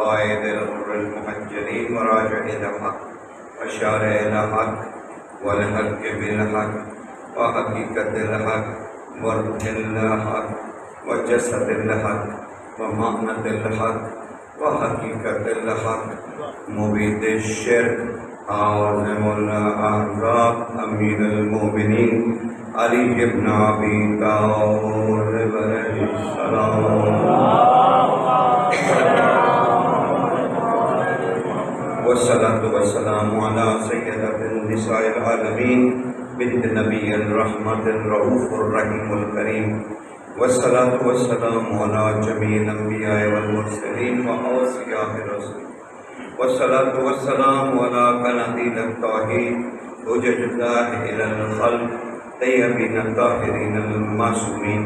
قائد الغر المحجلين وراجع الحق وشارع الحق والحق بالحق وحقيقة الحق وروح الحق وجسد الحق ومعنى الحق وحقيقة الحق مبيد الشرك عاظم الأحزاب أمير المؤمنين علي بن أبي طالب عليه السلام والصلاة والسلام على سيدة النساء العالمين بنت نبي الرحمة الرؤوف الرحيم الكريم والصلاة والسلام على جميع الأنبياء والمرسلين وأوصياء الرسل والصلاة والسلام على قناديل التوحيد حجج الله إلى الخلق طيبين الطاهرين المعصومين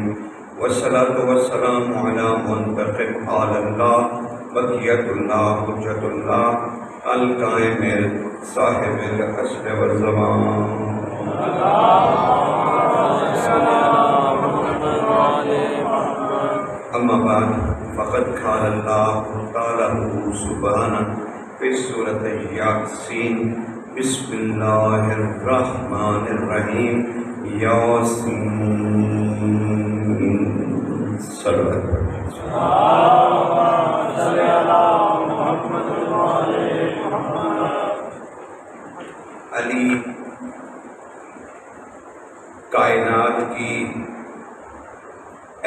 والصلاة والسلام على منتخب آل الله بقية الله حجة الله القائم صاحب العصر والزمان أما بعد فقد قال الله تعالى سبحانه في سورة ياسين بسم الله الرحمن الرحيم ياسين صلى الله عليه علی کائنات کی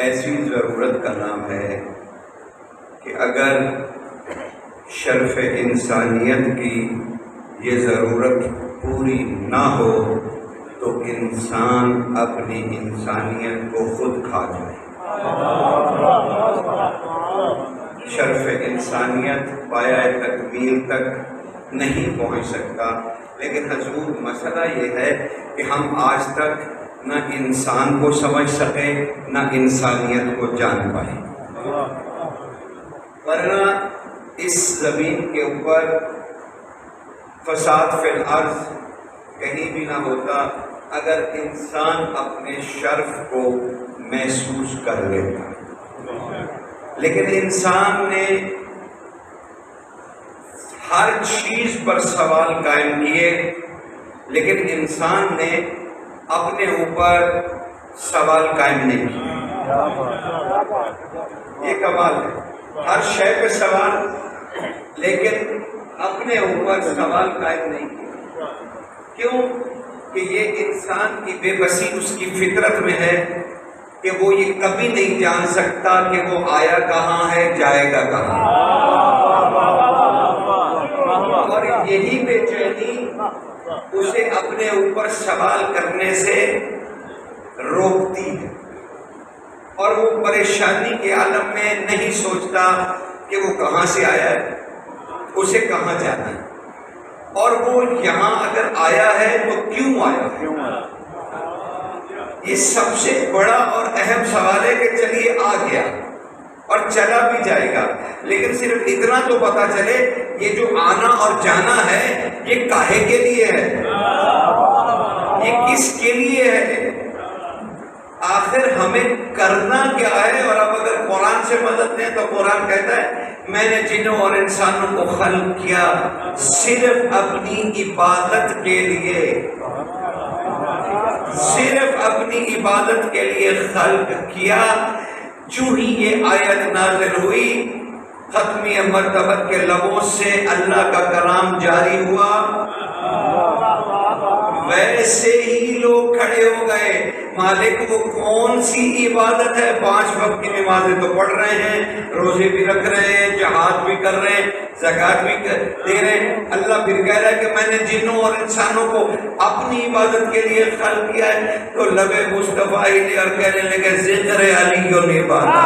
ایسی ضرورت کا نام ہے کہ اگر شرف انسانیت کی یہ ضرورت پوری نہ ہو تو انسان اپنی انسانیت کو خود کھا جائے۔ شرف انسانیت پایۂ تکمیل تک نہیں پہنچ سکتا، لیکن حضور مسئلہ یہ ہے کہ ہم آج تک نہ انسان کو سمجھ سکیں نہ انسانیت کو جان پائیں، ورنہ اس زمین کے اوپر فساد فی الارض کہیں بھی نہ ہوتا اگر انسان اپنے شرف کو محسوس کر لیتا۔ لیکن انسان نے ہر چیز پر سوال قائم کیے، لیکن انسان نے اپنے اوپر سوال قائم نہیں کیا۔ یہ کمال ہے، ہر شے پہ سوال، لیکن اپنے اوپر سوال قائم نہیں کیا۔ کیوں؟ کہ یہ انسان کی بے بسی اس کی فطرت میں ہے کہ وہ یہ کبھی نہیں جان سکتا کہ وہ آیا کہاں ہے جائے گا کہاں، اور یہی بے چینی اسے اپنے اوپر سوال کرنے سے روکتی ہے، اور وہ پریشانی کے عالم میں نہیں سوچتا کہ وہ کہاں سے آیا ہے، اسے کہاں جانا ہے، اور وہ یہاں اگر آیا ہے تو کیوں آیا ہے۔ یہ سب سے بڑا اور اہم سوال ہے کہ چلیے آ گیا اور چلا بھی جائے گا، لیکن صرف اتنا تو پتا چلے یہ جو آنا اور جانا ہے یہ کاہے کے لیے ہے، یہ کس کے لیے ہے، آخر ہمیں کرنا کیا ہے۔ اور اب اگر قرآن سے مدد لیں تو قرآن کہتا ہے میں نے جنوں اور انسانوں کو خلق کیا صرف اپنی عبادت کے لیے، صرف اپنی عبادت کے لیے خلق کیا۔ جو ہی یہ آیت نازل ہوئی ختمی مرتبت کے لبوں سے اللہ کا کلام جاری ہوا، ویسے ہی لوگ کھڑے ہو گئے، مالک وہ کون سی عبادت ہے؟ 5 وقت کی نمازیں تو پڑھ رہے ہیں، روزے بھی رکھ رہے ہیں، جہاد بھی کر رہے ہیں، زکوٰۃ بھی دے رہے ہیں، اللہ پھر کہہ رہا ہے کہ میں نے جنوں اور انسانوں کو اپنی عبادت کے لیے خلق کیا ہے۔ تو لب مصطفیٰ ہی لے اور کہنے لگے ذکر علی و عبادت۔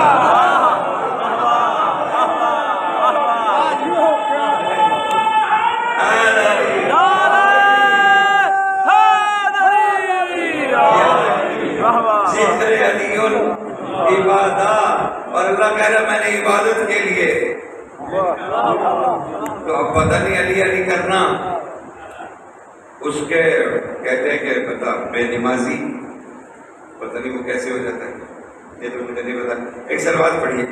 اور اللہ کہہ رہا میں نے عبادت کے لیے، تو اب پتہ نہیں علی علی کرنا اس کے کہتے ہیں کہ پتہ بے نمازی پتہ نہیں وہ کیسے ہو جاتا ہے، یہ تو مجھے نہیں پتا۔ ایک سلوات پڑھیے۔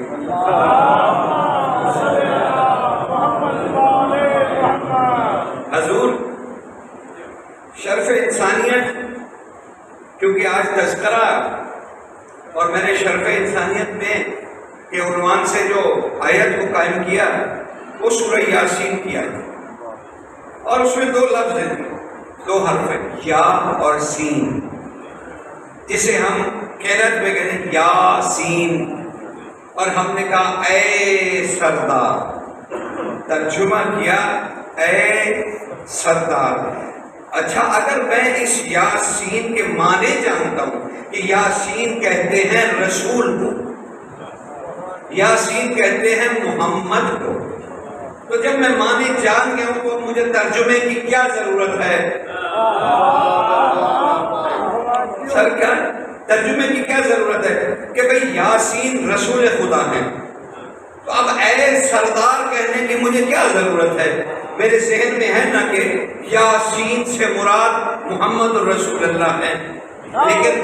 قائم کیا وہ سورہ یاسین کیا ہے، اور اس میں 2 لفظ ہیں، 2 حرف ہیں، یا اور سین، جسے ہم قرأت میں کہتے ہیں یاسین، اور ہم نے کہا اے سردار، ترجمہ کیا اے سردار۔ اچھا، اگر میں اس یاسین کے معنی جانتا ہوں کہ یاسین کہتے ہیں رسول کو، یاسین کہتے ہیں محمد کو، تو جب میں معنی جان گیا ہوں تو مجھے ترجمے کی کیا ضرورت ہے؟ سر کیا ترجمے کی کیا ضرورت ہے کہ بھئی یاسین رسول خدا ہے، تو اب اے سردار کہنے کی مجھے کیا ضرورت ہے؟ میرے ذہن میں ہے نا کہ یاسین سے مراد محمد رسول اللہ ہے، لیکن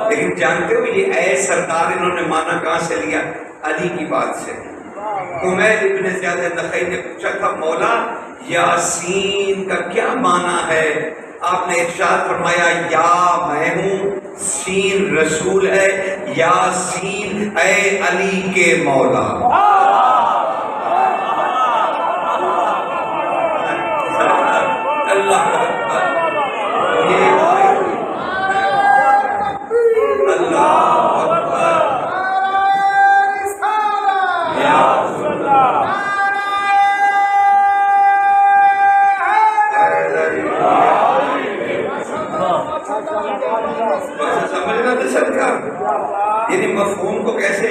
لیکن جانتے ہو یہ اے سردار انہوں نے مانا کہاں سے لیا؟ علی کی بات سے۔ عمیر ابن زیاد نخعی نے پوچھا تھا مولا یاسین کا کیا معنی ہے؟ آپ نے ارشاد فرمایا یا میں ہوں، سین رسول ہے، یاسین اے علی کے مولا۔ اللہ سمجھنا تو سب کا، یعنی مفہوم کو کیسے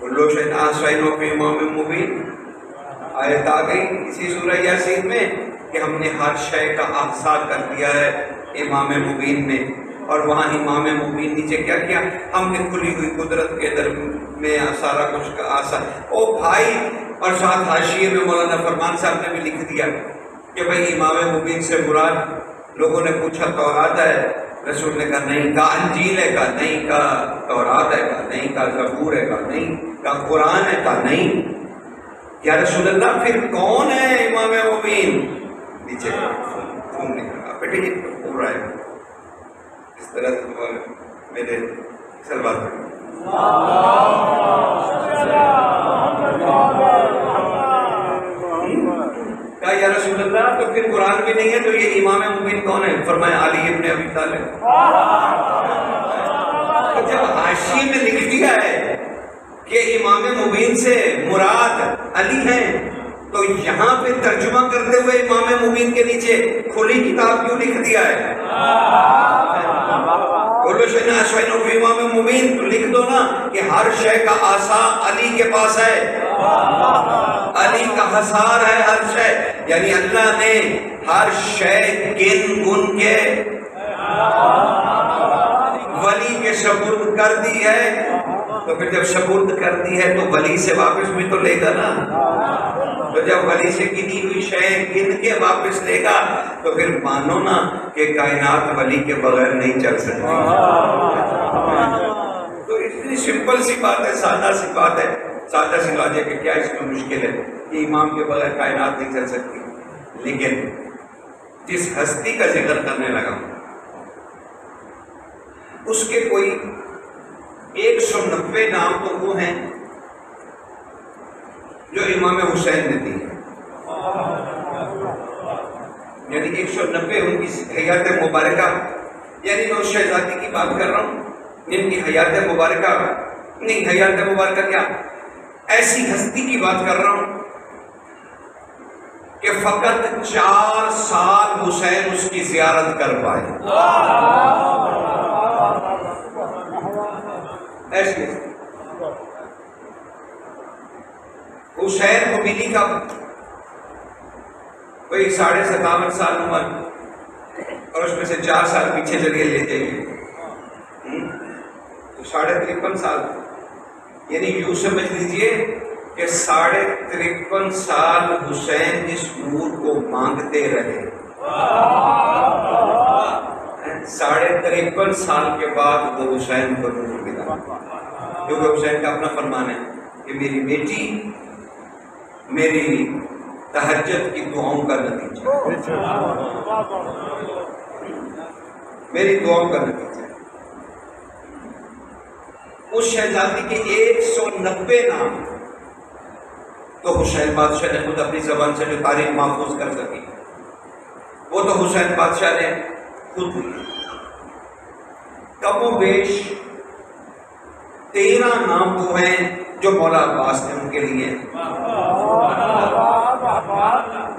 کلو شیء احصینہ فی امام مبین، آیت آ گئی اسی سورہ یاسین میں کہ ہم نے ہر شے کا احصاء کر دیا ہے امام مبین میں، اور وہاں امام مبین نیچے کیا کیا؟ ہم نے کھلی ہوئی قدرت کے در میں سارا کچھ کا احصاء۔ او بھائی، اور ساتھ حاشیے میں مولانا فرمان صاحب نے بھی لکھ دیا کہ بھئی امام مبین سے مراد، لوگوں نے پوچھا تورات ہے، رسول نے کہا نہیں، کہا انجیل ہے، کہا نہیں، کہا تورات ہے، کہا نہیں، کہا زبور ہے، کہا نہیں، کہا قرآن ہے، کہا نہیں۔ یا رسول اللہ پھر کون ہے امام مبین؟ نیچے خون نکلا، بیٹے یہ پورا ہے اس طرح میرے سلوات میں کہا یا رسول اللہ تو پھر قرآن بھی نہیں ہے تو یہ امام مبین کون ہے؟ فرمایا علی ابن ابی طالب۔ جب حاشیے میں لکھ دیا ہے کہ امام مبین سے مراد علی ہیں، تو یہاں پہ ترجمہ کرتے ہوئے امام مبین کے نیچے کھلی کتاب کیوں لکھ دیا ہے؟ کلو شیء احصینہ فی امام مبین، تو لکھ دو نا کہ ہر شے کا احصاء علی کے پاس ہے، علی کا حصار ہے ہر شے، یعنی اللہ نے ہر شے گن گن کے ولی کے سپرد کر دی ہے، تو پھر جب سپرد کر دی ہے تو ولی سے واپس بھی تو لے گا نا، تو جب ولی سے گنی ہوئی شے گن کے واپس لے گا تو پھر مانو نا کہ کائنات ولی کے بغیر نہیں چل سکتی۔ تو اتنی سمپل سی بات ہے، سادہ سی بات ہے، سادہ سی لاجک ہے، کیا اس میں مشکل ہے کہ امام کے بغیر کائنات نہیں چل سکتی؟ لیکن جس ہستی کا ذکر کرنے لگا اس کے کوئی 190 نام تو وہ ہیں جو امام حسین نے دی، یعنی 190 ان کی حیات مبارکہ، یعنی میں اس شہزادی کی بات کر رہا ہوں جن کی حیات مبارکہ نہیں، حیات مبارکہ کیا، ایسی ہستی کی بات کر رہا ہوں کہ فقط 4 سال حسین اس کی زیارت کر پائے، ایسی حسین کو ملی کا کوئی 57.5 سال عمر، اور اس میں سے 4 سال پیچھے چلیے لے جائیے تو 53.5 سال، یعنی یوں سمجھ لیجئے کہ 53.5 سال حسین اس نور کو مانگتے رہے، 53.5 سال کے بعد وہ حسین کو نور ملا، کیونکہ حسین کا اپنا فرمان ہے کہ میری بیٹی میری تہجد کی دعاؤں کا نتیجہ، میری دعاؤں کا نتیجہ۔ اس شہزادی کے 190 نام تو حسین بادشاہ نے خود اپنی زبان سے جو تاریخ محفوظ کر سکی وہ تو حسین بادشاہ نے خود لی. کم و بیش 13 نام وہ ہیں جو مولا عباس نے ان کے لیے.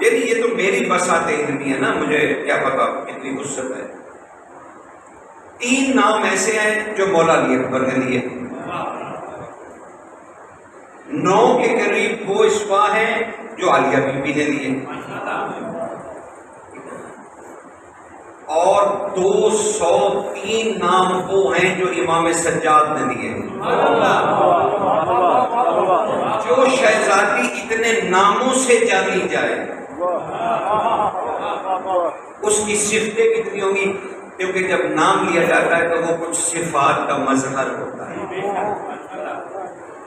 یعنی یہ تو میری بساط علمی ہے نا، مجھے کیا پتا کتنی وسعت ہے. 3 نام ایسے ہیں جو مولا علی اکبر نے لیے. 9 کے قریب وہ اسوا ہیں جو عالیہ بی بی نے لیے، اور 203 نام وہ ہیں جو امام سجاد نے لیے. جو شہزادی اتنے ناموں سے جانی جائے اس کی صفتیں کتنی ہوں گی، کیونکہ جب نام لیا جاتا ہے تو وہ کچھ صفات کا مظہر ہوتا ہے.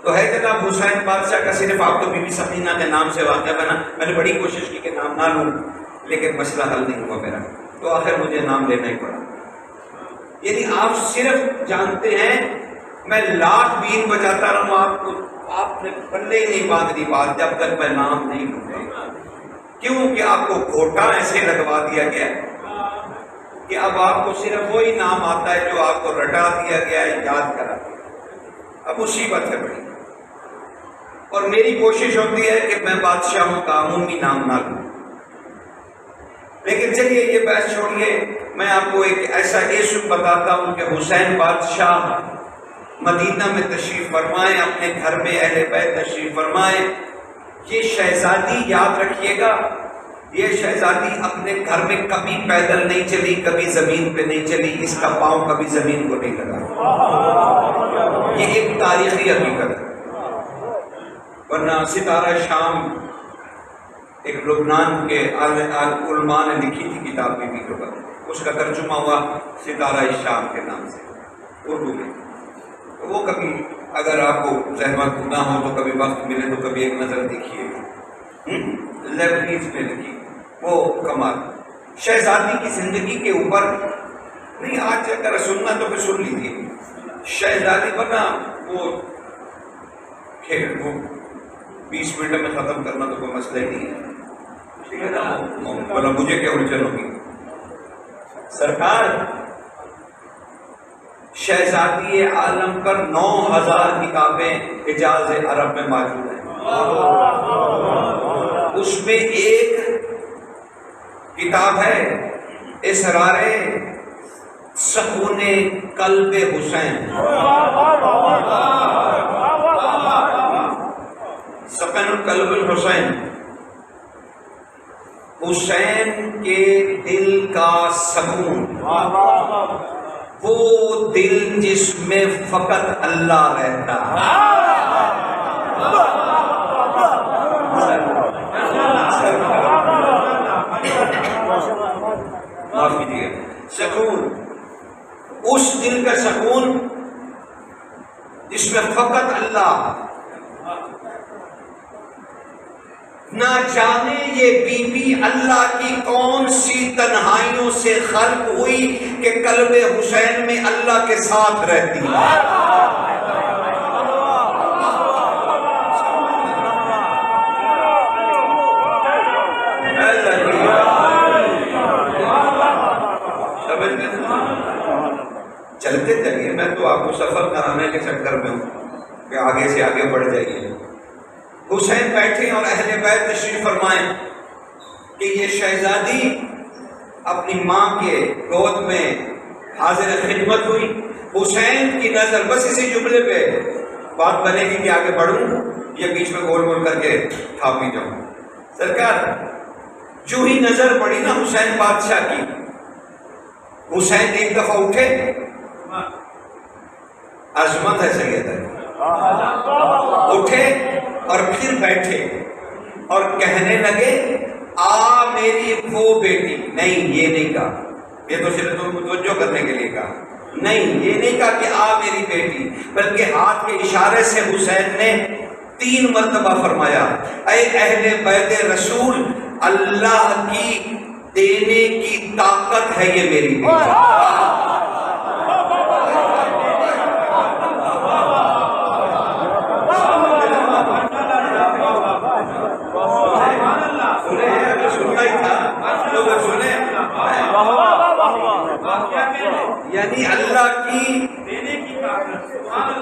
تو ہے جناب حسین بادشاہ کا صرف آپ تو بی بی سکینہ کے نام سے واقعہ بنا. میں نے بڑی کوشش کی کہ نام نہ لوں لیکن مسئلہ حل نہیں ہوا میرا، تو آخر مجھے نام لینا ہی پڑا. یعنی آپ صرف جانتے ہیں میں لاکھ بین بجاتا رہوں آپ کو، آپ نے پلے ہی نہیں باندھنی بات جب تک میں نام نہیں لوں. کیوں کہ آپ کو گھوٹا ایسے لگوا دیا گیا کہ اب آپ کو صرف وہی نام آتا ہے جو آپ کو رٹا دیا گیا ہے، یاد کرا دیا. اب مصیبت ہے بڑی. اور میری کوشش ہوتی ہے کہ میں بادشاہوں کا عمومی نام نہ لوں. لیکن چلیے یہ بحث چھوڑیے، میں آپ کو ایک ایسا اسم بتاتا ہوں کہ حسین بادشاہ مدینہ میں تشریف فرمائیں، اپنے گھر میں اہل بیت تشریف فرمائیں. یہ شہزادی یاد رکھیے گا، یہ شہزادی اپنے گھر میں کبھی پیدل نہیں چلی، کبھی زمین پہ نہیں چلی، اس کا پاؤں کبھی زمین کو نہیں لگا. یہ ایک تاریخی حقیقت ہے. ورنہ ستارہ شام ایک لبنان کے علماء نے لکھی تھی کتاب بی بی کے اوپر، اس کا ترجمہ ہوا ستارہ شام کے نام سے اردو میں. وہ کبھی اگر آپ کو زحمت نہ ہو تو کبھی وقت ملے تو کبھی ایک نظر دیکھیے. لیبنیز میں لکھی وہ کمال شہزادی کی زندگی کے اوپر. نہیں آج اگر سننا تو پھر سن لیجیے. شہزادی پر نا وہ 20 منٹ میں ختم کرنا تو کوئی مسئلہ ہی نہیں ہے، ٹھیک ہے نا؟ بولا مجھے کیا الجھن ہوگی. سرکار شہزادی عالم پر 9000 کتابیں حجاز عرب میں موجود ہیں. اس میں ایک کتاب ہے اسرار سکون قلب حسین. سکن قلب الحسین، حسین کے دل کا سکون، وہ دل جس میں فقط اللہ رہتا ہے. معاف کیجیے، سکون، اس دل کا سکون جس میں فقط اللہ. نہ جانے یہ بی بی اللہ کی کون سی تنہائیوں سے خلق ہوئی کہ قلب حسین میں اللہ کے ساتھ رہتی ہے. چلتے چلیے، میں تو آپ کو سفر کرانے کے چکر میں ہوں کہ آگے سے آگے بڑھ جائیے. حسین بیٹھے اور اہل بیت تشریف فرمائیں کہ یہ شہزادی اپنی ماں کے گود میں حاضر خدمت ہوئی. حسین کی نظر بس اسی جملے پہ بات بنے گی کہ آگے بڑھوں یا بیچ میں گول گول کر کے کھا پی جاؤں. سرکار جو ہی نظر پڑی نا حسین بادشاہ کی، حسین ایک دفعہ اٹھے، عظمت ہے سید ہے، اٹھے اور پھر بیٹھے اور کہنے لگے آ میری وہ بیٹی. نہیں یہ نہیں کہا، یہ تو صرف متوجہ کرنے کے لیے کہا. نہیں یہ نہیں کہا کہ آ میری بیٹی، بلکہ ہاتھ کے اشارے سے حسین نے 3 مرتبہ فرمایا اے اہل بیت رسول، اللہ کی دینے کی طاقت ہے یہ میری بیٹی.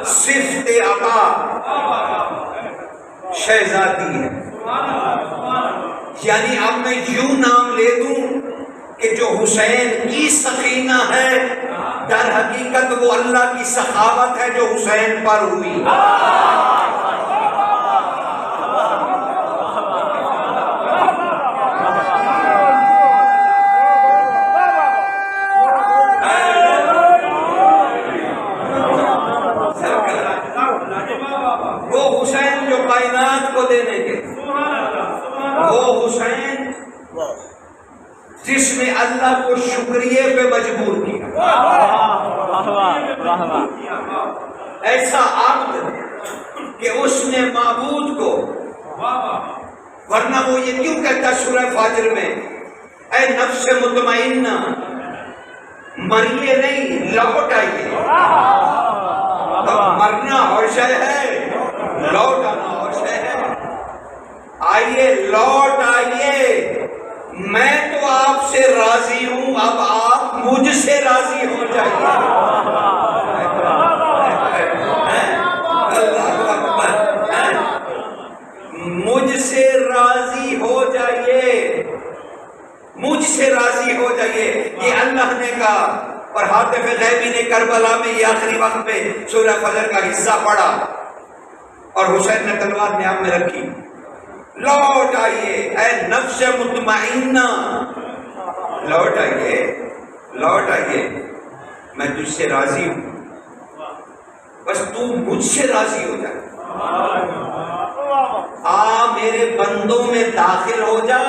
صفت عطا شہزادی ہے. یعنی اب میں یوں نام لے دوں کہ جو حسین کی سکینہ ہے در حقیقت وہ اللہ کی سخاوت ہے جو حسین پر ہوئی. وہ حسین جو کائنات کو دینے کے، وہ حسین جس نے اللہ کو شکریہ پہ مجبور کیا. ایسا عبد کہ اس نے معبود کو، ورنہ وہ یہ کیوں کہتا سورہ فاجر میں اے نفس مطمئنہ مریے نہیں لوٹ آئیے. مرنا اور شے ہے، لوٹ آنا اور شے ہے. آئیے لوٹ آئیے، میں تو آپ سے راضی ہوں، اب آپ مجھ سے راضی ہو جائیے. اللہ اکبر، مجھ سے راضی ہو جائیے، مجھ سے راضی ہو جائیے. یہ اللہ نے کہا. اور حاطف غیبی نے کربلا میں یہ آخری وقت پہ سورہ فجر کا حصہ پڑھا اور حسین نے تلوار نیام میں رکھی. لوٹ آئیے اے نفس مطمئنہ، لوٹ آئیے، لوٹ آئیے، میں تجھ سے راضی ہوں، بس تو مجھ سے راضی ہو جائے. آ میرے بندوں میں داخل ہو جا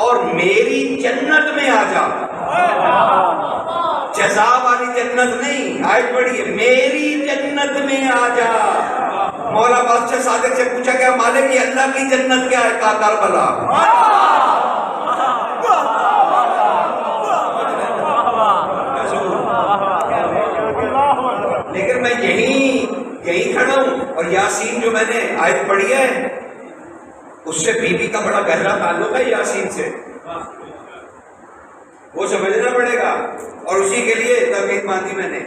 اور میری جنت میں آ جا. جزا والی جنت نہیں، آج پڑھیے میری جنت میں آ جا. مولا بادشاہ صادق سے پوچھا گیا مالک یہ اللہ کی جنت کیا ہے؟ کہا کربلا. لیکن میں یہی کھڑا ہوں اور یاسین جو میں نے آیت پڑھی ہے اس سے بی بی کا بڑا گہرا تعلق ہے یاسین سے، وہ سمجھنا پڑے گا. اور اسی کے لیے ترغیب باندھی میں نے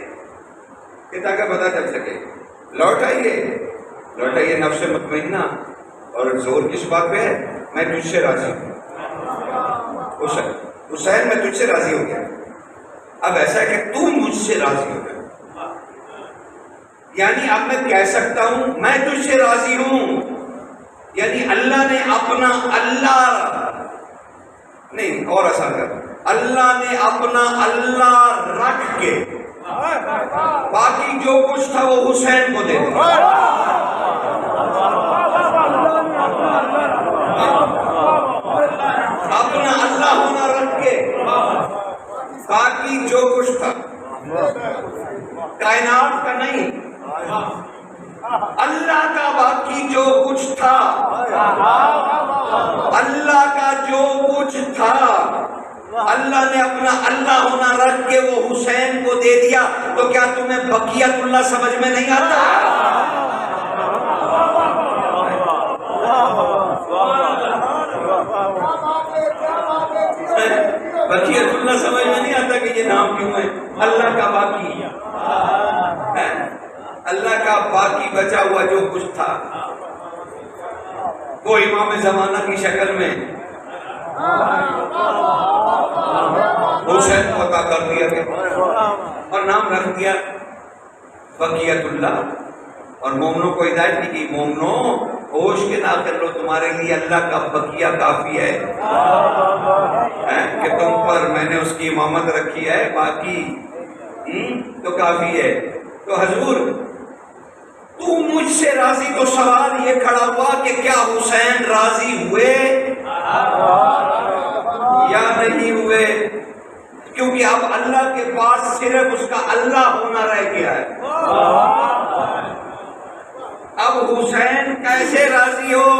کہ تاکہ پتہ چل سکے. لوٹ آئیے، لوٹ آئیے نفس مطمئنہ. اور زور کس بات پہ ہے؟ میں تجھ سے راضی ہوں. حسین میں تجھ سے راضی ہو گیا. اب ایسا ہے کہ تو مجھ سے راضی ہو گیا، یعنی اب میں کہہ سکتا ہوں میں تجھ سے راضی ہوں. یعنی اللہ نے اپنا نہیں اور آسان کر، اللہ نے اپنا اللہ رکھ کے باقی جو کچھ تھا وہ حسین کو دے دیا. اپنا اللہ ہونا رکھ کے باقی جو کچھ تھا کائنات کا نہیں، اللہ کا باقی جو کچھ تھا، اللہ کا جو کچھ تھا اللہ نے اپنا اللہ ہونا رکھ کے وہ حسین کو دے دیا. تو کیا تمہیں بقیت اللہ سمجھ میں نہیں آتا؟ بقیت اللہ سمجھ میں نہیں آتا کہ یہ نام کیوں ہے؟ اللہ کا باقی، اللہ کا باقی بچا ہوا جو کچھ تھا وہ امام زمانہ کی شکل میں حسین کو عطا کر دیا گیا اور نام رکھ دیا بقیت اللہ. اور مومنوں کو ہدایت نہیں کی، مومنوں ہوش کے نہ کر لو، تمہارے لیے اللہ کا بقیہ کافی ہے کہ تم پر میں نے اس کی امامت رکھی ہے، باقی تو کافی ہے. تو حضور تو مجھ سے راضی، تو سوال یہ کھڑا ہوا کہ کیا حسین راضی ہوئے یا نہیں ہوئے؟ کیونکہ اب اللہ کے پاس صرف اس کا اللہ ہونا رہ گیا ہے. اب حسین کیسے راضی ہو؟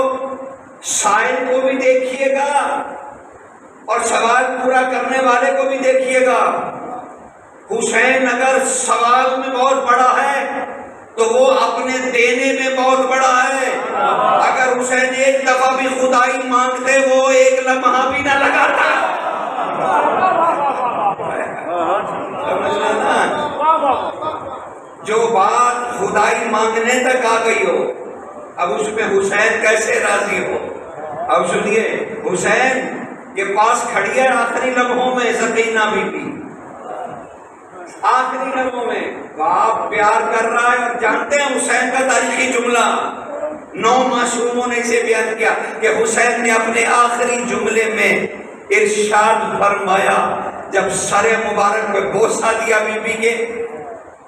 سائل کو بھی دیکھیے گا اور سوال پورا کرنے والے کو بھی دیکھیے گا. حسین اگر سوال میں بہت بڑا ہے تو وہ اپنے دینے میں بہت بڑا ہے. اگر حسین ایک دفعہ بھی خدائی مانگتے وہ ایک لمحہ بھی نہ لگاتا. جو بات خدائی مانگنے تک آ گئی ہو، اب اس میں حسین کیسے راضی ہو؟ اب سنیے، حسین کے پاس کھڑی ہے آخری لمحوں میں سکینہ بی بی، آخری لمحوں میں باپ پیار کر رہا ہے، اور جانتے ہیں حسین کا تاریخی جملہ 9 معصوموں نے اسے بیان کیا کہ حسین نے اپنے آخری جملے میں ارشاد فرمایا، جب سر مبارک پہ بوسہ دیا بی بی کے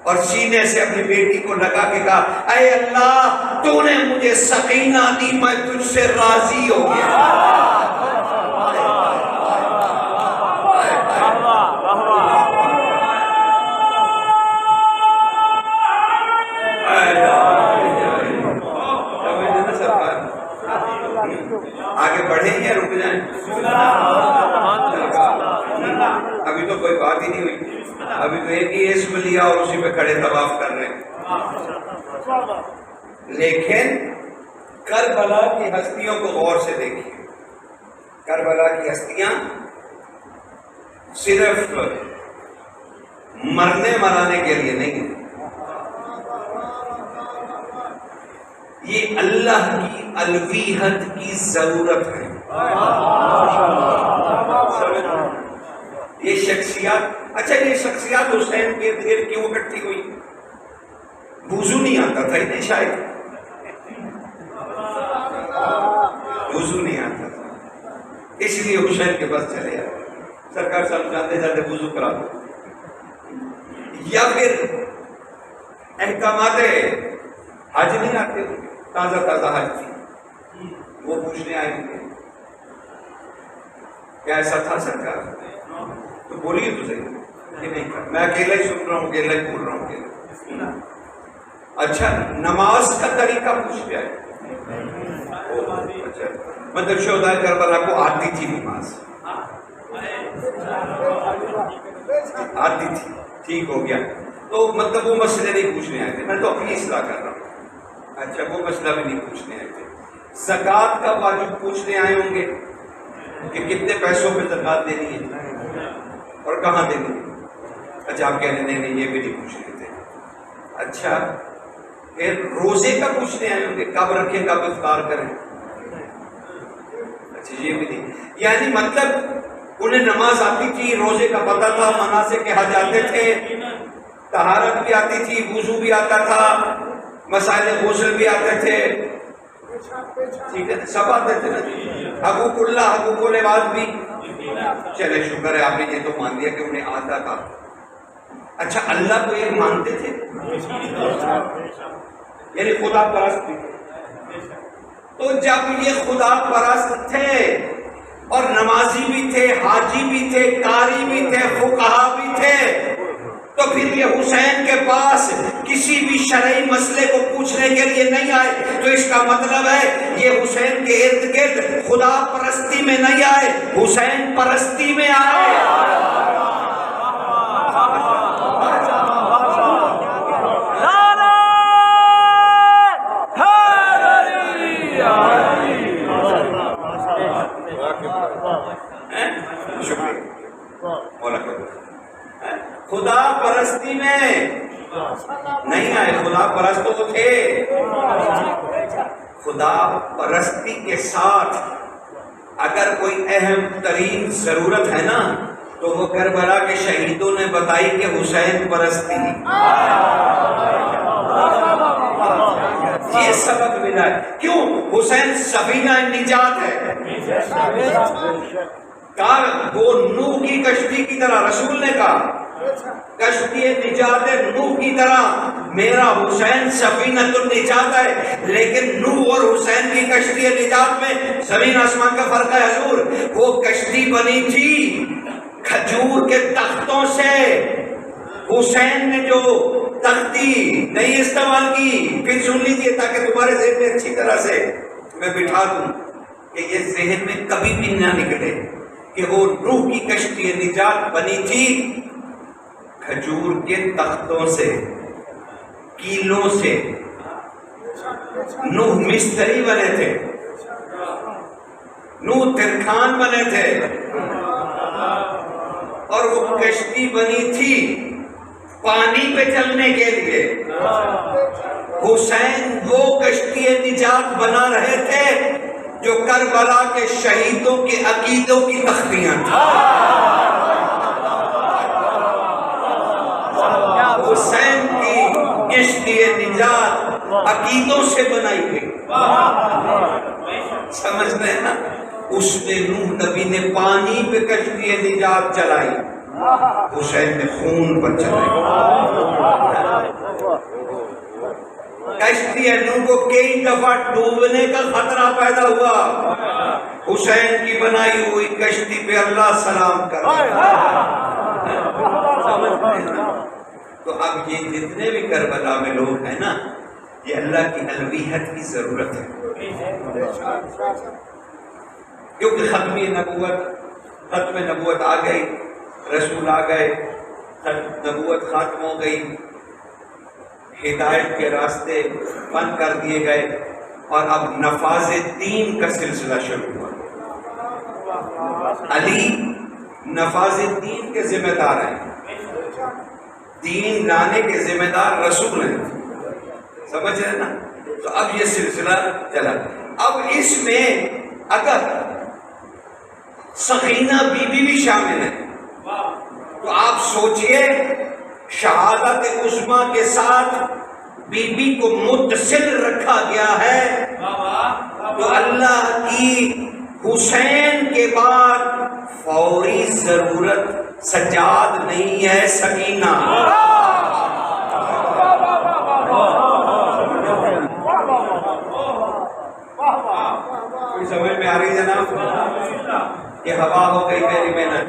اور سینے سے اپنی بیٹی کو لگا کے کہا، اے اللہ تو نے مجھے سکینہ دی، میں تجھ سے راضی ہو گیا۔ آگے بڑھیں یا رک جائیں؟ ابھی تو کوئی بات ہی نہیں ہوئی، ابھی تو ایک ہی اسم لیا اور اسی پہ کھڑے طواف کر رہے ہیں۔ لیکن کربلا کی ہستیوں کو غور سے دیکھیے، کربلا کی ہستیاں صرف مرنے مرانے کے لیے نہیں ہیں، یہ اللہ کی الوہیت کی ضرورت ہے۔ یہ شخصیات، اچھا یہ شخصیات حسین کے دیر کیوں اکٹھی ہوئی؟ وضو نہیں آتا تھا انہیں، شاید وضو نہیں آتا تھا، اس لیے حسین کے پاس چلے آئے، سرکار صاحب جاتے جاتے وضو کرا دو، یا پھر احکامات حج نہیں آتے، تازہ تازہ حج تھی، وہ پوچھنے آئے تھے کیا ایسا تھا سرکار؟ تو بولیے تو صحیح، یہ نہیں تھا، میں اکیلا ہی سن رہا ہوں، اکیلا ہی بول رہا ہوں۔ اچھا نماز کا طریقہ پوچھ گیا ہے، اچھا مطلب شہدائے کربلا کو آتی تھی نماز، آتی تھی، ٹھیک ہو گیا، تو مطلب وہ مسئلے نہیں پوچھنے آئے تھے، میں تو اپنی اصلاح کر رہا ہوں۔ اچھا وہ مسئلہ بھی نہیں پوچھنے آئے تھے، زکوٰۃ کا واجب پوچھنے آئے ہوں گے کہ کتنے پیسوں پہ زکوٰۃ دینی ہے اور کہاں دینی ہے؟ اچھا آپ کہہ رہے ہیں یہ بھی نہیں پوچھ رہے تھے۔ اچھا پھر روزے کا پوچھنے آئے ہوں گے، کب رکھیں کب افطار کریں؟ اچھا یہ بھی نہیں، یعنی مطلب انہیں نماز آتی تھی، روزے کا پتہ تھا، مناسک کے حج آتے تھے، طہارت بھی آتی تھی، وضو بھی آتا تھا، مسائل غسل بھی آتے تھے، ٹھیک ہے سب آتے تھے نا جی، حقوق اللہ حقوق العباد بھی، چلے شکر ہے آپ نے یہ تو مان لیا کہ انہیں آتا تھا۔ اچھا اللہ کو یہ مانتے تھے، یعنی خدا پرست بھی تھے، تو جب یہ خدا پرست تھے اور نمازی بھی تھے، حاجی بھی تھے، قاری بھی تھے، فقہا بھی تھے، تو پھر یہ حسین کے پاس کسی بھی شرعی مسئلے کو پوچھنے کے لیے نہیں آئے، تو اس کا مطلب ہے یہ حسین کے ارد گرد خدا پرستی میں نہیں آئے، حسین پرستی میں آئے۔ خدا پرستی میں نہیں آئے، خدا پرست تو تھے، خدا پرستی کے ساتھ اگر کوئی اہم ترین ضرورت ہے نا تو وہ کربلا کے شہیدوں نے بتائی کہ حسین پرستی، یہ سبق ملا ہے۔ کیوں؟ حسین سفینہ نجات ہے، کہا وہ نوح کی کشتی کی طرح، رسول نے کہا کشتی نجات نوح کی طرح میرا حسین سفینہ النجات ہے، لیکن نوح اور حسین کی کشتی نجات میں زمین آسمان کا فرق ہے حضور۔ وہ کشتی بنی تھی کھجور کے تختوں سے، حسین نے جو تختی نہیں استعمال کی، پھر سن لیجیے تاکہ تمہارے ذہن میں اچھی طرح سے میں بٹھا دوں کہ یہ ذہن میں کبھی بھی نہ نکلے کہ وہ نوح کی کشتی نجات بنی تھی کھجور کے تختوں سے، کیلوں سے۔ نوح مستری بنے تھے، نوح ترکھان بنے تھے، اور وہ کشتی بنی تھی پانی پہ چلنے کے لیے۔ حسین وہ کشتی نجات بنا رہے تھے جو کربلا کے شہیدوں کے عقیدوں کی تختیاں تھیں۔ حسین کی کشتی نجات عقیدوں سے بنائی گئی، سمجھ رہے ہیں نا؟ اس میں نوح نبی نے پانی پہ کشتی نجات چلائی، حسین نے خون پر چلائی۔ کشتی نوح کو کئی دفعہ ڈوبنے کا خطرہ پیدا ہوا، حسین کی بنائی ہوئی کشتی پہ اللہ سلام کر رہا۔ تو اب یہ جتنے بھی کربلا میں لوگ ہیں نا، یہ اللہ کی الوہیت کی ضرورت ہے، کیونکہ ختم نبوت آ گئی، رسول آ گئے، نبوت ختم ہو گئی، ہدایت کے راستے بند کر دیے گئے، اور اب نفاذ دین کا سلسلہ شروع ہوا۔ علی نفاذ دین کے ذمہ دار ہیں، دین لانے کے ذمہ دار رسول ہیں، سمجھ رہے نا؟ تو اب یہ سلسلہ چلا۔ اب اس میں اگر سکینہ بی بی بھی شامل ہے تو آپ سوچئے، شہادت عظمیٰ کے ساتھ بی بی کو متصل رکھا گیا ہے، تو اللہ کی حسین کے بعد فوری ضرورت سجاد نہیں ہے، سکینہ۔ کوئی سمجھ میں آ رہی جناب؟ یہ ہوا ہو گئی میری محنت۔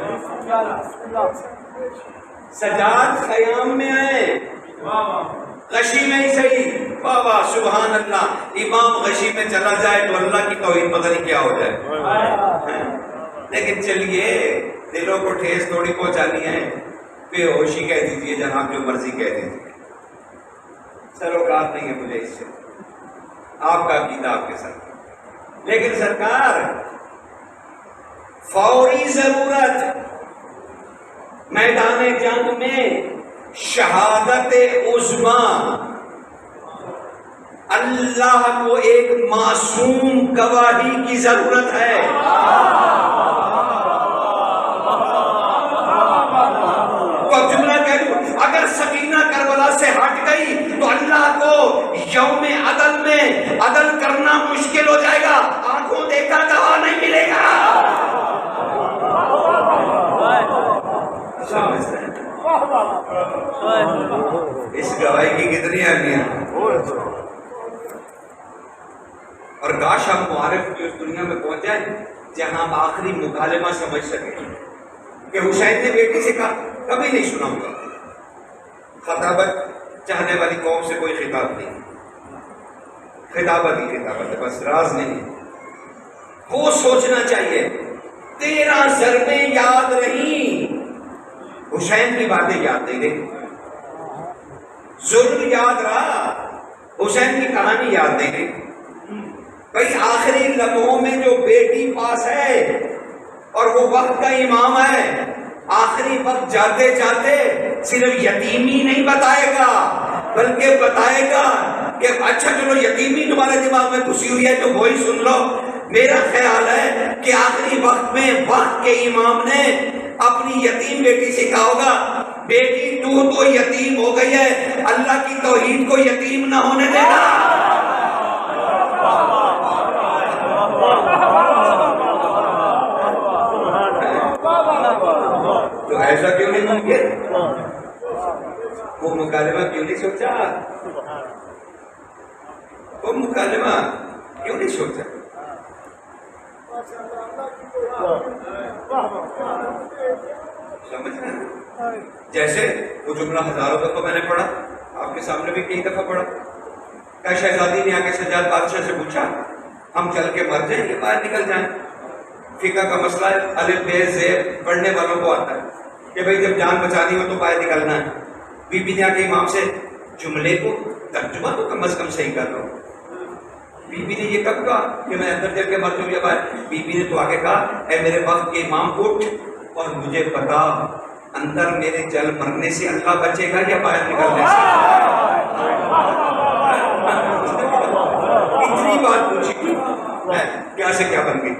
سجاد خیام میں آئے، غشی میں ہی صحیح، واہ واہ سبحان اللہ، امام غشی میں چلا جائے تو اللہ کی توحید پتہ نہیں کیا ہو جائے۔ لیکن چلیے، دلوں کو ٹھیس تھوڑی پہنچانی ہے، بے ہوشی کہہ دیجیے، جناب جو مرضی کہہ دیجیے، سروکار نہیں ہے مجھے اس سے، آپ کا عقیدہ آپ کے ساتھ۔ لیکن سرکار، فوری ضرورت میدان جنگ میں شہادت عظمیٰ، اللہ کو ایک معصوم گواہی کی ضرورت ہے۔ اگر سکینہ کربلا سے ہٹ گئی تو اللہ کو یوم عدل میں عدل کرنا مشکل ہو جائے گا، آنکھوں دیکھا گواہ نہیں ملے گا۔ اس گواہی کی کتنی اہمیت، اور کاش ہم معارف کی اس دنیا میں پہنچ جائیں جہاں ہم آخری مکالمہ سمجھ سکیں کہ حسین نے بیٹی سے کہا کبھی نہیں سنا ہوگا، خطابت چاہنے والی قوم سے کوئی خطاب نہیں، خطابت ہی خطابت ہے، بس راز نہیں۔ وہ سوچنا چاہیے 13 ضربیں یاد رہیں، حسین کی باتیں یاد نہیں رہی، ظلم یاد رہا، حسین کی کہانی یاد نہیں رہی۔ بھئی آخری لمحوں میں جو بیٹی پاس ہے اور وہ وقت کا امام ہے، آخری وقت جاتے جاتے صرف یتیمی نہیں بتائے گا، بلکہ بتائے گا کہ اچھا چلو یتیمی تمہارے دماغ میں گھسی ہوئی ہے تو وہی سن لو۔ میرا خیال ہے کہ آخری وقت میں وقت کے امام نے اپنی یتیم بیٹی سے کہا ہوگا، بیٹی تو یتیم ہو گئی ہے، اللہ کی توحید کو یتیم نہ ہونے دینا۔ تو ایسا کیوں نہیں ممکن؟ وہ مکالمہ کیوں نہیں سوچا؟ وہ مکالمہ کیوں نہیں سوچا؟ سمجھ رہے ہیں؟ جیسے وہ جملہ ہزاروں دفعہ میں نے پڑھا، آپ کے سامنے بھی کئی دفعہ پڑھا، کیا شہزادی نے آ کے سجاد بادشاہ سے پوچھا ہم چل کے مر جائیں یا باہر نکل جائیں؟ فقہ کا مسئلہ ہے، الف بے زیر پڑھنے والوں کو آتا ہے کہ بھئی جب جان بچانی ہو تو باہر نکلنا ہے۔ بی بی نے آ کے امام سے جملے کو ترجمہ تو کم از کم صحیح کر لو۔ بی بی نے یہ کب کہا کہ میں اندر جل کے مر جاؤں یا باہر؟ بی بی نے تو آگے کہا اے میرے وقت کے امام اٹھ اور مجھے بتا اندر میرے جل مرنے سے اللہ بچے گا یا باہر نکلنے سے؟ اتنی بات پوچھی کیا سے کیا بن گئی؟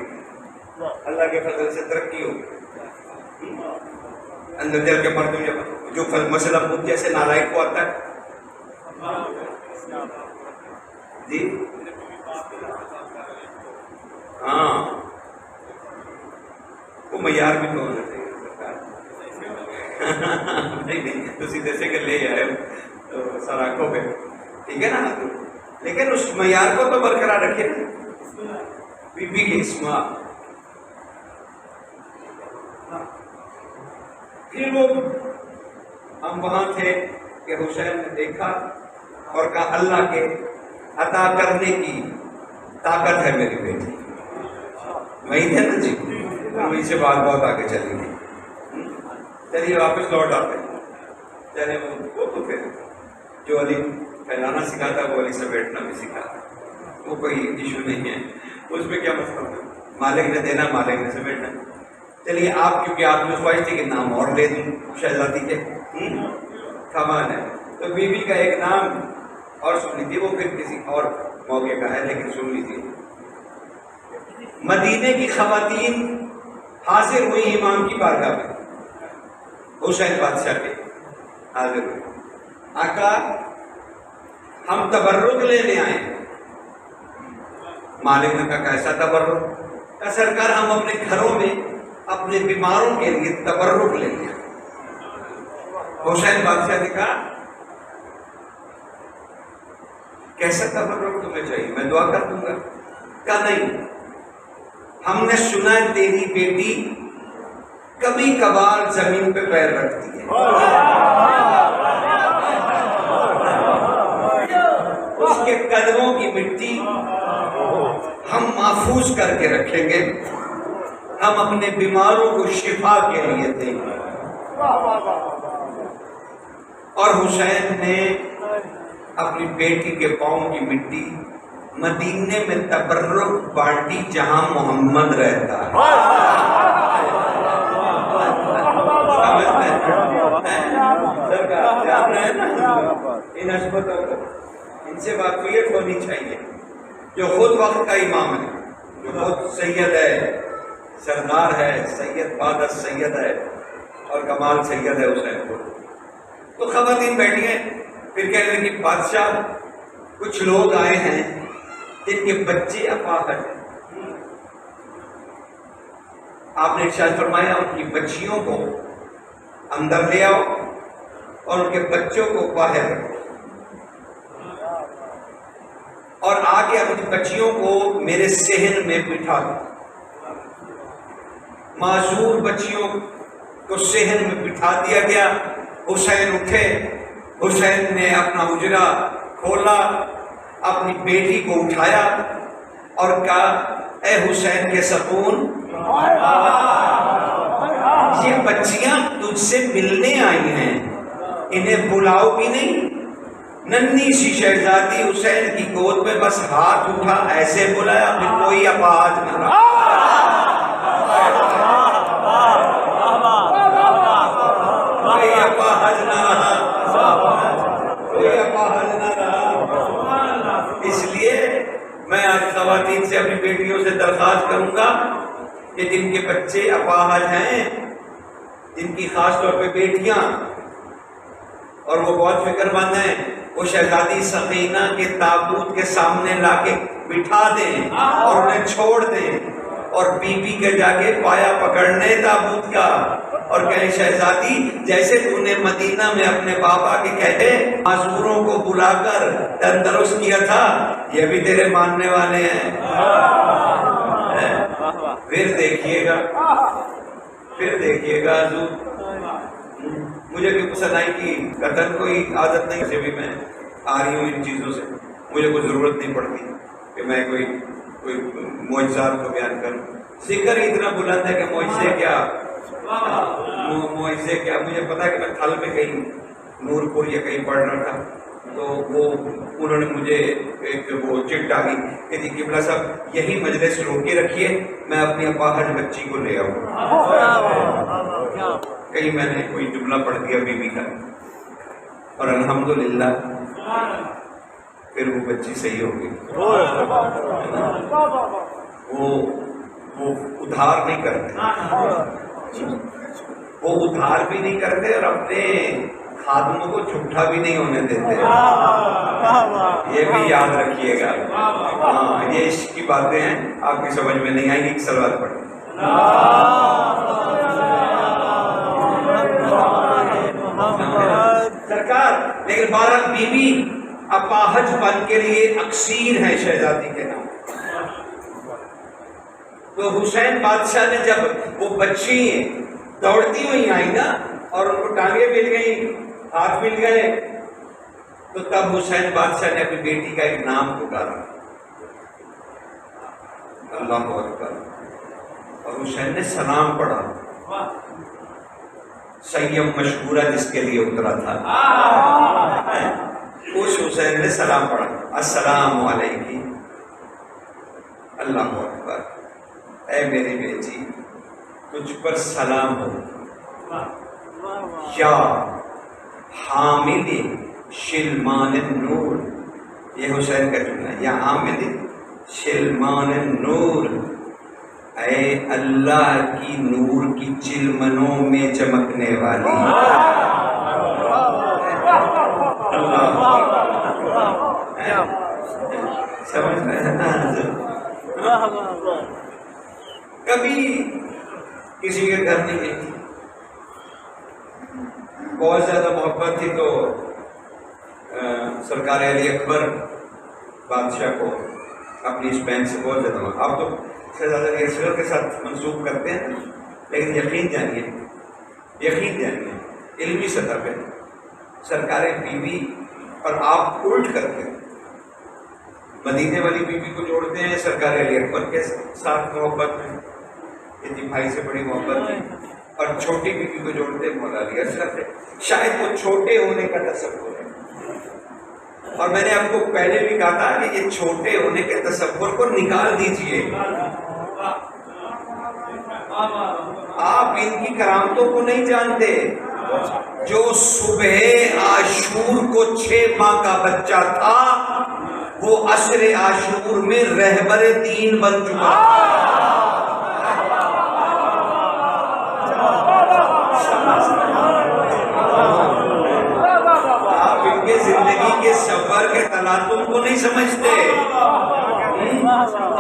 اللہ کے فضل سے ترقی ہو گئی، اندر جل کے مر جو مسئلہ پوچھ جیسے نالائق کو آتا ہے جی ہاں وہ معیار بھی تو ہونا چاہیے نہیں تو سیدھے سے کہ لے آئے تو سر آنکھوں پہ ٹھیک ہے نا، لیکن اس معیار کو تو برقرار رکھے نا، بی بی کے اسما۔ پھر وہ ہم وہاں تھے کہ حسین نے دیکھا اور کہا اللہ کے عطا کرنے کی طاقت ہے میری بیٹی، وہی تھے نا جی، وہیں سے بات بہت آگے چلی گئی۔ چلیے واپس لوٹ آتے ہیں، چلے وہ تو پھر جو علی پھیلانا سکھاتا وہ علی سے بیٹھنا بھی سکھاتا، وہ کوئی ایشو نہیں ہے، اس میں کیا مسئلہ ہے، مالک نے دینا مالک نے سے بیٹھنا۔ چلیے آپ کیونکہ آپ نے خواہش تھی کہ نام اور لے دوں شہزادی کے، کمال ہے، تو بی بی کا ایک نام اور سن لیجیے، وہ پھر کسی اور موقع کا ہے لیکن سن لیجیے۔ مدینے کی خواتین حاضر ہوئی امام کی بارگاہ میں، حسین بادشاہ کے حاضر ہوئے، آقا ہم تبرک لینے آئے۔ مالک نے کہا کیسا تبرک؟ کہا سرکار ہم اپنے گھروں میں اپنے بیماروں کے لیے تبرک لینے آئے۔ حسین بادشاہ نے کہا کیسا تبرک تمہیں چاہیے، میں دعا کر دوں گا؟ کہا نہیں، ہم نے سنا ہے تیری بیٹی کبھی کبھار زمین پہ پیر رکھتی ہے، اس کے قدموں کی مٹی ہم محفوظ کر کے رکھیں گے، ہم اپنے بیماروں کو شفا کے لیے دیں گے۔ اور حسین نے اپنی بیٹی کے پاؤں کی مٹی مدینے میں تبرک بانٹی جہاں محمد رہتا ہے۔ ان سے واقعیت ہونی چاہیے، جو خود وقت کا امام ہے، جو خود سید ہے، سردار ہے، سید بعد سید ہے اور کمال سید ہے حسین کو۔ تو خواتین بیٹھی ہیں، پھر کہہ رہے کہ بادشاہ کچھ لوگ آئے ہیں جن کے بچے اپاہج ہیں، آپ نے ارشاد فرمایا ان کی بچیوں کو اندر لے آؤ اور ان کے بچوں کو باہر رکھو، اور آگے اپنی بچیوں کو میرے صحن میں بٹھا دو۔ معذور بچیوں کو صحن میں بٹھا دیا گیا۔ حسین اٹھے، حسین نے اپنا اجرا کھولا، اپنی بیٹی کو اٹھایا اور کہا اے حسین کے سکون، یہ بچیاں تجھ سے ملنے آئی ہیں، انہیں بلاؤ بھی نہیں۔ ننھی سی شہزادی حسین کی گود میں بس ہاتھ اٹھا، ایسے بلایا پھر کوئی اپاہج نہ رہا، کوئی اپاہج نہ رہا، کوئی اپاہج نہ رہا۔ اس لیے میں آج خواتین سے اپنی بیٹیوں سے درخواست کروں گا کہ جن کے بچے اپاہج ہیں، جن کی خاص طور پہ بیٹیاں، اور وہ بہت فکر مند ہیں، وہ شہزادی سکینہ کے تابوت کے سامنے لا کے بٹھا دیں اور انہیں چھوڑ دیں، اور بی بی کے جا کے پایا پکڑنے تابوت کا اور کہیں شہزادی جیسے تو نے مدینہ میں اپنے بابا کے کہتے معذوروں کو بلا کر تندرست کیا تھا، یہ بھی تیرے ماننے والے ہیں، پھر دیکھیے گا، پھر دیکھیے گا حضور۔ مجھے بھی پسند آئی کہ قتل کوئی عادت نہیں، اسے بھی میں آ رہی ہوں ان چیزوں سے، مجھے کوئی ضرورت نہیں پڑتی کہ میں کوئی معجزات کو بیان کروں۔ ذکر اتنا بلند ہے کہ معجزے کیا، معجزے کیا، مجھے پتا ہے کہ میں تھل میں کہیں نور پور یا کہیں پڑھ رہا تھا، تو وہ انہوں نے مجھے ایک وہ چٹ ڈالی کہ جی قبلہ صاحب یہی مجلس روکے رکھیے، میں اپنی اپاہج بچی کو لے آؤں۔ کہیں میں نے کوئی جملہ پڑھ دیا بیوی کا، اور الحمدللہ پھر وہ بچی صحیح ہو گئی۔ وہ ادھار نہیں کرتے، وہ ادھار بھی نہیں کرتے اور اپنے خادموں کو جھوٹا بھی نہیں ہونے دیتے۔ یہ بھی یاد رکھیے گا۔ ہاں، یہ عشق کی باتیں ہیں، آپ کی سمجھ میں نہیں آئیں گی۔ ایک سلوات پڑھیں۔ سرکار لیکن بہرحال بیوی اپاہج بن کے لیے اکثیر ہے شہزادی کے نام۔ تو حسین بادشاہ نے جب وہ بچی دوڑتی ہوئی آئی نا اور ان کو ٹانگیں مل گئی، ہاتھ مل گئے، تو تب حسین بادشاہ نے اپنی بیٹی کا ایک نام پکارا، اللہ اکبر، اور حسین نے سلام پڑھا، سیم مشہورہ جس کے لیے اترا تھا، اس حسین نے سلام پڑھا، السلام علیکم، اللہ اکبر، اے میری بیٹی تجھ پر سلام ہو، یا حامل شلمان النور، یہ حسین کا جملہ ہے، یا حامل شلمان النور، اے اللہ کی نور کی چلمنوں میں چمکنے والی، سمجھ میں کبھی کسی کے گھر نہیں گئی، بہت زیادہ محبت تھی تو سرکار علی اکبر بادشاہ کو اپنی اس بہن سے بہت زیادہ محبت، آپ تو شہزادہ اصغر کے ساتھ منسوخ کرتے ہیں، لیکن یقین جانیے علمی سطح پہ سرکار بیوی اور آپ الٹ کرتے ہیں، مدینے والی بیوی کو جوڑتے ہیں سرکار علی اکبر کے ساتھ محبت میں، یہ بھائی سے بڑی محبت ہے، اور چھوٹی بیوی کو جوڑتے ہیں مولا علی اصغر سے، شاید وہ چھوٹے ہونے کا تصور ہے، اور میں نے آپ کو پہلے بھی کہا تھا کہ یہ چھوٹے ہونے کے تصور کو نکال دیجئے، آپ ان کی کرامتوں کو نہیں جانتے، جو صبح عاشور کو 6 ماہ کا بچہ تھا وہ عصر عاشور میں رہبر دین بن چکا، آپ ان کے زندگی کے سفر کے تلاطم کو نہیں سمجھتے،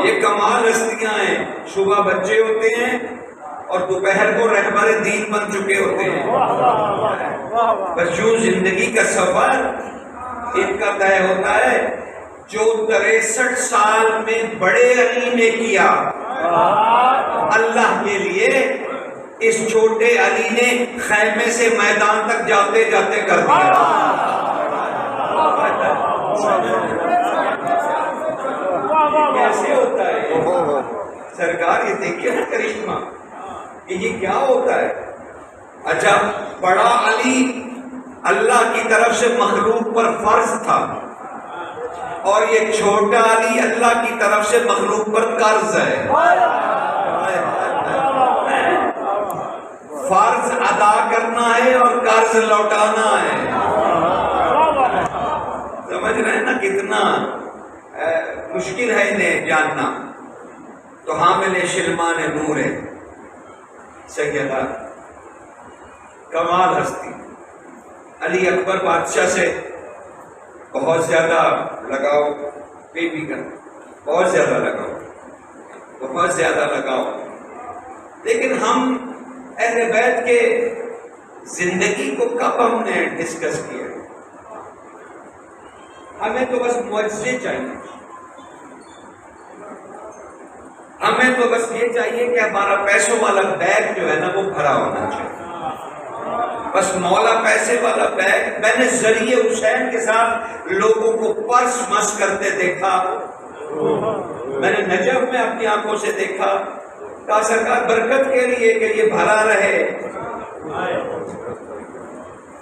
یہ کمال ہستیاں ہیں، صبح بچے ہوتے ہیں اور دوپہر کو رہبر دین بن چکے ہوتے ہیں، بس یوں زندگی کا سفر ان کا طے ہوتا ہے، جو 63 سال میں بڑے علی نے کیا اللہ کے لیے، اس چھوٹے علی نے خیمے سے میدان تک جاتے جاتے کر دیا۔ کیسے ہوتا ہے سرکار؟ یہ دیکھیے نا کرشمہ کہ یہ کیا ہوتا ہے۔ اچھا، بڑا علی اللہ کی طرف سے مخلوق پر فرض تھا، اور یہ چھوٹا علی اللہ کی طرف سے مخلوق پر قرض ہے، فرض ادا کرنا ہے اور قرض لوٹانا ہے، سمجھ رہے ہیں نا کتنا مشکل ہے انہیں جاننا۔ تو حامل شلمان نور ہے سیدہ کمال ہستی، علی اکبر بادشاہ سے بہت زیادہ لگاؤ، بیوی کا بہت زیادہ لگاؤ، لیکن ہم اہل بیت کے زندگی کو کب ہم نے ڈسکس کیا؟ ہمیں تو بس معجزے چاہیے، ہمیں تو بس یہ چاہیے کہ ہمارا پیسوں والا بیگ جو ہے نا وہ بھرا ہونا چاہیے، بس مولا پیسے والا بیگ۔ میں نے ذریعے حسین کے ساتھ لوگوں کو پرس مس کرتے دیکھا، میں نے نجف میں اپنی آنکھوں سے دیکھا، کہا سرکار برکت کے لیے کہ یہ بھرا رہے،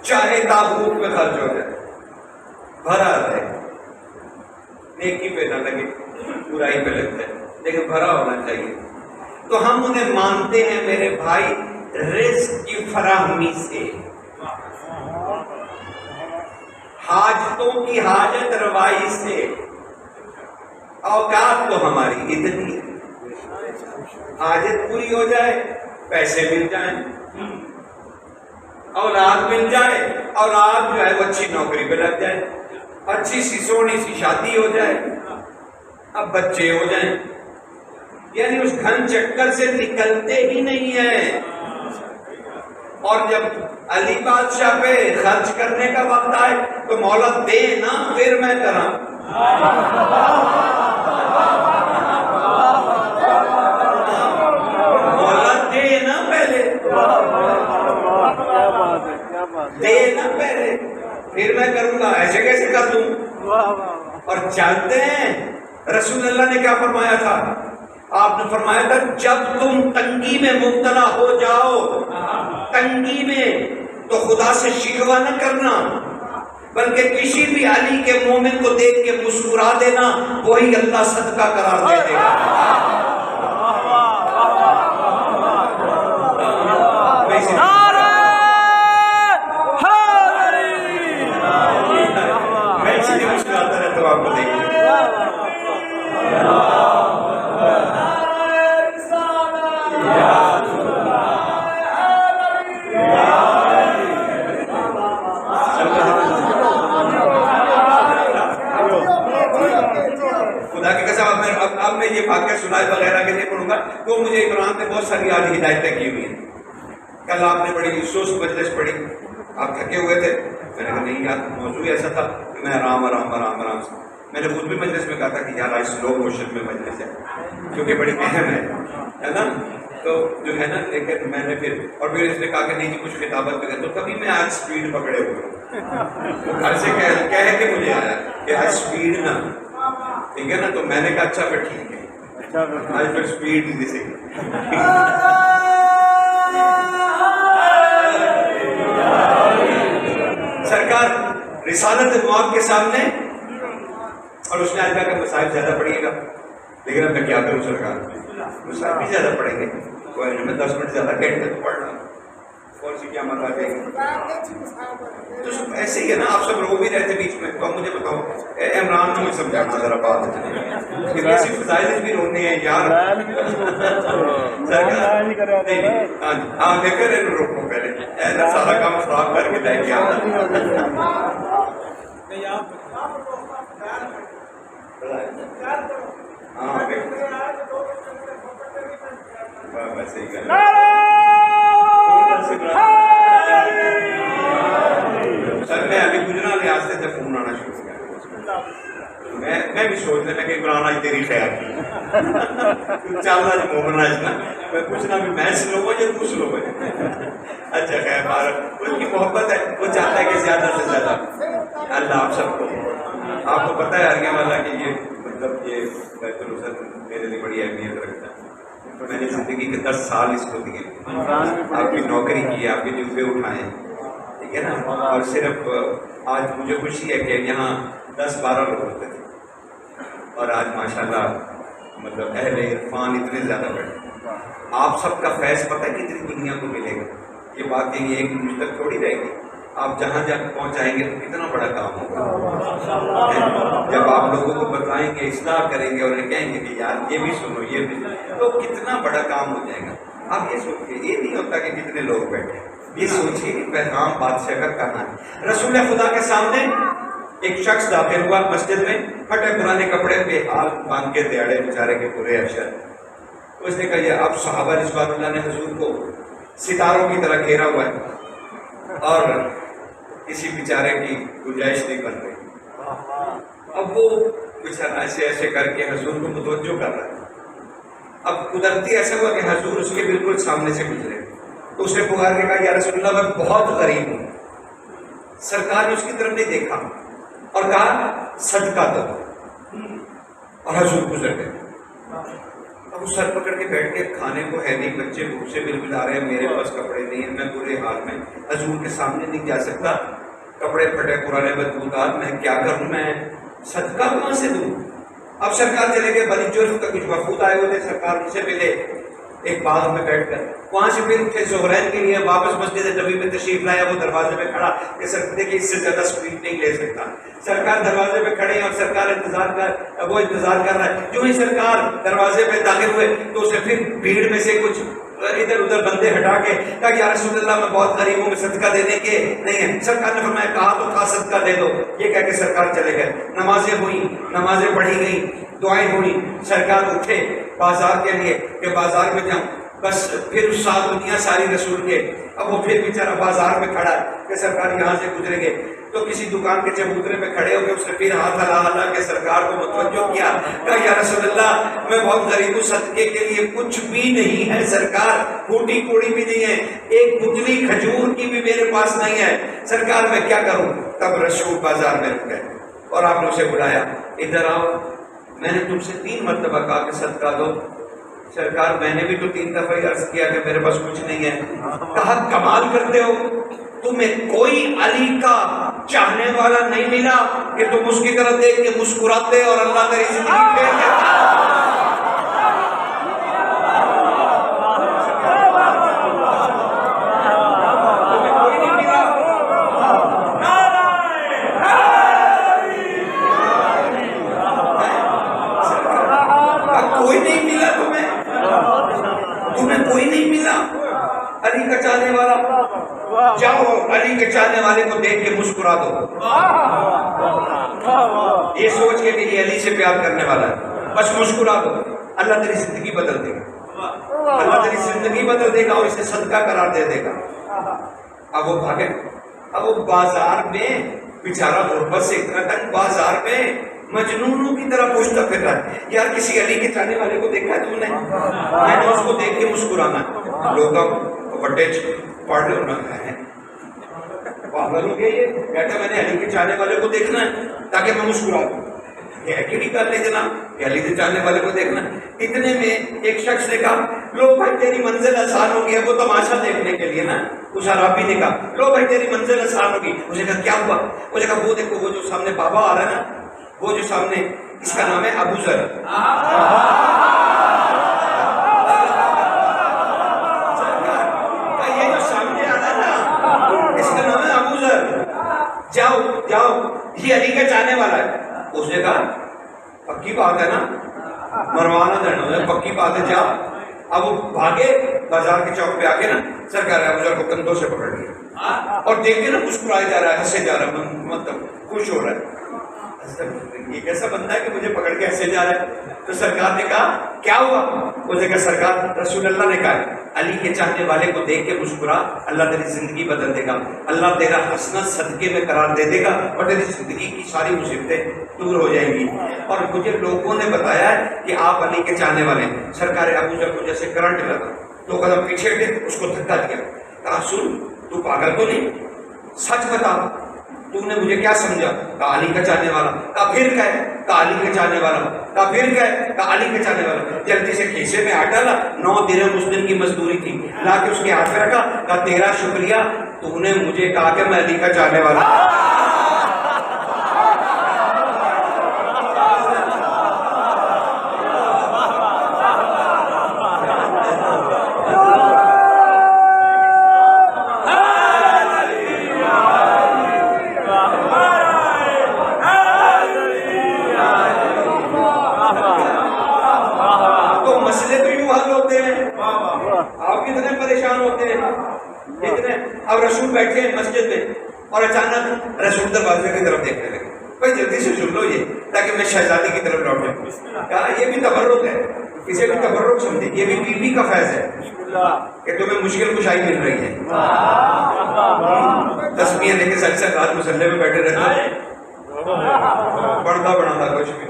چاہے تابوت میں خرچ ہو جائے، بھرا رہے، نیکی پہ نہ لگے، برائی پہ لگتا ہے، لیکن بھرا ہونا چاہیے۔ تو ہم انہیں مانتے ہیں میرے بھائی رزق کی فراہمی سے، حاجتوں کی حاجت روائی سے۔ اوقات تو ہماری اتنی ہے، حاجت پوری ہو جائے، پیسے مل جائیں، اولاد مل جائے، اولاد جو ہے وہ اچھی نوکری پہ لگ جائے، اچھی سی سونی سی شادی ہو جائے، اب بچے ہو جائیں، یعنی اس گھن چکر سے نکلتے ہی نہیں ہیں۔ اور جب علی بادشاہ پہ خرچ کرنے کا وقت آئے تو مولا دے نا پھر میں کراں، مولا دے نا پہلے، دے نا پہلے پھر میں کروں گا، ایسے کیسے کر دوں؟ اور جانتے ہیں رسول اللہ نے کیا فرمایا تھا؟ آپ نے فرمایا تھا جب تم تنگی میں مبتلا ہو جاؤ، تنگی میں، تو خدا سے شکوہ نہ کرنا، بلکہ کسی بھی علی کے مومن کو دیکھ کے مسکرا دینا، وہی اللہ صدقہ قرار دے دے گا۔ میں اسی لیے مسکراتا رہتا ہوں آپ کو دیکھ کے۔ خدا کی قسم اب میں یہ واقعہ سنائے وغیرہ کے لیے پڑھوں گا تو مجھے عمران نے بہت ساری آج ہدایتیں کی ہوئی ہیں۔ کل آپ نے بڑی سست مجلس پڑھی، آپ تھکے ہوئے تھے، میں نے کہا نہیں یار موضوع ایسا تھا کہ میں آرام سے، میں نے خود بھی مجلس میں کہا تھا کہ یار آج سلو موشن میں مجلس ہے کیونکہ بڑی اہم ہے نا، تو جو ہے نا، لیکن میں نے پھر اس نے کہا کہ نہیں جی کچھ خطابت پہ، تو کبھی میں آج سپیڈ پکڑے ہوئے ہوں، گھر سے کہہ کے مجھے آیا کہ آج سپیڈ نا، ٹھیک ہے نا، تو میں نے کہا اچھا پھر ٹھیک ہے، آج پھر سپیڈ جسے سرکار رسالت مواب کے سامنے، اور اس نے آج کہا کہ مسائل زیادہ پڑھیے گا، لیکن اب میں کیا کروں سرکار، مسائل بھی زیادہ پڑھیں گے، کوئی نہیں میں 10 منٹ زیادہ گھنٹے تو پڑھ رہا ہوں، کون سی کیا مت آ جائے گی، تو سب ایسے ہی ہے نا، آپ سب رو بھی رہتے بیچ میں، تو مجھے بتاؤ عمران نے مجھے سمجھانا ذرا بات کہ ایسی فضائل بھی رونے ہیں یار، ہاں دیکھ رہے روکو پہلے سارا کام خراب کر کے لے کے ویسے ہی سر میں ابھی گجرا ریاض سے جب فون آنا شروع کیا، میں بھی سوچنے لگا کہ عمران آج تیری خیر کی چلنا جو مومن آج نا، میں پوچھنا بھی میں سلو ہوں یا تو سلو ہے، اچھا خیر بار اس کی محبت ہے، وہ چاہتا ہے کہ زیادہ سے زیادہ اللہ آپ سب کو، آپ کو پتہ ہے آگے والا کہ یہ مطلب یہ بیت الحسن میرے لیے بڑی اہمیت رکھتا ہے، میں نے زندگی کے 10 سال اس کو دیے، آپ کی نوکری کی، آپ کے جذبے اٹھائے، ٹھیک ہے نا، اور صرف آج مجھے خوشی ہے کہ یہاں 10-12 لوگ ہوتے تھے اور آج ماشاءاللہ مطلب اہل عرفان اتنے زیادہ بیٹھے، آپ سب کا فیض پتہ ہے کتنی دنیا کو ملے گا، یہ بات یہ ایک مجھ تک تھوڑی رہے گی، آپ جہاں جہاں پہنچائیں گے تو کتنا بڑا کام ہوگا، جب آپ لوگوں کو بتائیں گے، اصلاح کریں گے اور کہیں گے کہ یار یہ بھی سنو یہ بھی، تو کتنا بڑا کام ہو جائے گا۔ آپ یہ سوچیے، یہ نہیں ہوتا کہ کتنے لوگ بیٹھے، یہ سوچیے کہ پیغام بادشاہ کا کہاں ہے۔ رسول خدا کے سامنے ایک شخص داخل ہوا مسجد میں، پھٹے پرانے کپڑے پہ ہال باندھ کے دیاڑے بیچارے کے پورے اشر، اس نے کہا یہ اب صحابہ رضوان اللہ نے حضور کو ستاروں کی طرح گھیرا ہوا ہے اور کسی بیچارے کی گنجائش نہیں بن رہی، اب وہ بیچارہ ایسے ایسے کر کے حضور کو متوجہ کر رہا ہے، اب قدرتی ایسا ہوا کہ حضور اس کے بالکل سامنے سے گزرے، تو اس نے پکار کے کہا یا رسول اللہ میں بہت غریب ہوں، سرکار نے اس کی طرف نہیں دیکھا اور کہا صدقہ دو، اور حضور گزر گئے۔ اب وہ سر پکڑ کے بیٹھ کے کھانے کو ہے نہیں، بچے بھوک سے بالکل آ رہے ہیں، میرے پاس کپڑے نہیں ہیں، میں برے حال میں حضور کے سامنے نہیں جا سکتا، کپڑے پھٹے پرانے بدبودار، میں کیا کروں، میں صدقہ کہاں سے دوں؟ اب سرکار چلے گئے، بنی جرف کا کچھ وفود آئے ہوئے تھے، سرکار ان سے ملے ایک باغ میں بیٹھ کر، وہاں سے پھر اٹھے ظہرین کے لیے واپس مسجد نبوی میں تشریف لایا، وہ دروازے میں کھڑا کہ سر دیکھیے اس سے زیادہ اسپیڈ نہیں لے سکتا، سرکار دروازے پہ کھڑے ہیں اور سرکار انتظار کر رہا ہے، جو ہی سرکار دروازے پہ داخل ہوئے تو اسے پھر بھیڑ میں سے کچھ ادھر ادھر بندے ہٹا کے کہا یا رسول اللہ میں بہت غریب ہوں، میں صدقہ دینے کے نہیں ہے۔ سرکار نے فرمایا کہا تو تھا صدقہ دے دو، یہ کہہ کے سرکار چلے گئے، نمازیں ہوئیں، نمازیں پڑھی گئیں، دعائیں ہوئی، سرکار اٹھے بازار کے لیے کہ بازار میں جاؤں، بس پھر سات دنیا ساری رسول کے، اب وہ پھر بیچارہ بازار میں کھڑا ہے کہ سرکار یہاں سے گزریں گے، تو کسی دکان کے چبوترے پہ کھڑے ہو کے اس نے پھر ہاتھ ہلا کے سرکار کو متوجہ کیا، کہا یا رسول اللہ میں بہت غریب ہوں، صدقے کے لیے کچھ بھی نہیں ہے سرکار، پھوٹی کوڑی بھی نہیں ہے، ایک پتلی کھجور کی بھی میرے پاس نہیں ہے، سرکار میں کیا کروں؟ تب رسول بازار میں رک گئے اور آپ نے اسے بلایا، ادھر آؤ، میں نے تم سے 3 مرتبہ کہا کہ صدقہ دو، سرکار میں نے بھی تو 3 دفعہ ہی عرض کیا کہ میرے پاس کچھ نہیں ہے، کہا کمال کرتے ہو، تمہیں کوئی علی کا چاہنے والا نہیں ملا کہ تم اس کی طرف دیکھ کے مسکراتے اور اللہ تیری زندگی پھیر دیتا۔ علی کا چاہنے والا، جاؤ علی کے چاہنے والے کو دیکھ کے مسکرا دو، یہ سوچ کے کہ یہ علی سے پیار کرنے والا ہے، بس مسکرا دو، اللہ تیری زندگی بدل دے گا، اللہ تیری زندگی بدل دے گا اور اسے صدقہ قرار دے دے گا۔ اب وہ بھاگے، اب وہ بازار میں بیچارہ غربت سے اتنا تنگ، بازار میں مجنونوں کی طرح پوچھتا پھر رہا ہے، یار کسی علی کے چاہنے والے کو دیکھا ہے تم نے؟ میں نے اس کو دیکھ کے مسکرانا، لوگ بڑے پڑھ رہے ہونا ہے، پاگل ہو گیا یہ، کہتا میں نے علی کے چاہنے والے کو دیکھنا ہے تاکہ میں مسکرا دوں، یہ ایکٹیویٹی کر لے جناب کہ علی کے چاہنے والے کو دیکھنا۔ اتنے میں ایک شخص نے کہا لو بھائی تیری منزل آسان ہوگی، وہ تماشا دیکھنے کے لیے نا، اس عرابی نے کہا لو بھائی تیری منزل آسان ہوگی، اسے کہا کیا ہوا؟ اسے کہا وہ دیکھو وہ جو سامنے بابا آ رہا ہے نا، وہ جو سامنے، اس کا نام ہے ابو ذر، یہ جو سامنے آ رہا ہے نا اس کا نام ہے ابو ذر، جاؤ جاؤ یہ علی کا چاہنے والا ہے۔ اس نے کہا پکی بات ہے نا، مروانا دینا ہے، پکی بات ہے، جاؤ۔ اب وہ بھاگے بازار کے چوک پہ آ کے نا سرکار ابو ذر کو کندھوں سے پکڑ لیا اور دیکھتے نا مسکرائے جا رہا ہے، ہنسے جا رہا ہے، مطلب خوش ہو رہا ہے، یہ کیسا بندہ ہے کہ مجھے پکڑ کے ہنسے جا رہا ہے؟ تو سرکار نے کہا کیا ہوا؟ اس نے کہا سرکار رسول اللہ نے کہا علی کے چاہنے والے کو دیکھ کے مسکرا، اللہ تیری زندگی بدل دے گا، اللہ تیرا حسنہ صدقے میں قرار دے دے گا اور تیری زندگی کی ساری مصیبتیں دور ہو جائیں گی۔ اور مجھے لوگوں نے بتایا ہے کہ آپ علی کے چاہنے والے ہیں۔ سرکار ابو ذر کو جیسے کرنٹ لگا، 2 قدم پیچھے ہٹے، اس کو دھکا دیا، کہا سن تو پاگل تو نہیں، سچ بتا تو نے مجھے کیا سمجھا؟ کہا علی کا چاہنے والا۔ کہا پھر کہے؟ کہا علی کا چاہنے والا۔ کہا پھر کہے؟ کہا علی کا چاہنے والا۔ جلدی سے کھیسے میں ہاتھ ڈالا، 9 درہم اس دن کی مزدوری تھی، لا کے اس کے ہاتھ میں رکھا، کہا تیرا شکریہ، تو نے مجھے کہا کہ میں علی کا چاہنے والا۔ اب رسول بیٹھے ہیں مسجد میں اور اچانک رسول دروازے کی طرف دیکھنے لگے، بھائی جلدی سے سن لو یہ تاکہ میں شہزادی کی طرف لوٹ جاؤں۔ کہا یہ بھی تبرک ہے، اسے بھی تبرک سمجھے، یہ بھی بی بی کا فیض ہے کہ تمہیں مشکل کشائی مل رہی ہے۔ تسبیح لے کے سچ رات مسلح میں بیٹھے رہتے، پڑھتا بڑھاتا کچھ بھی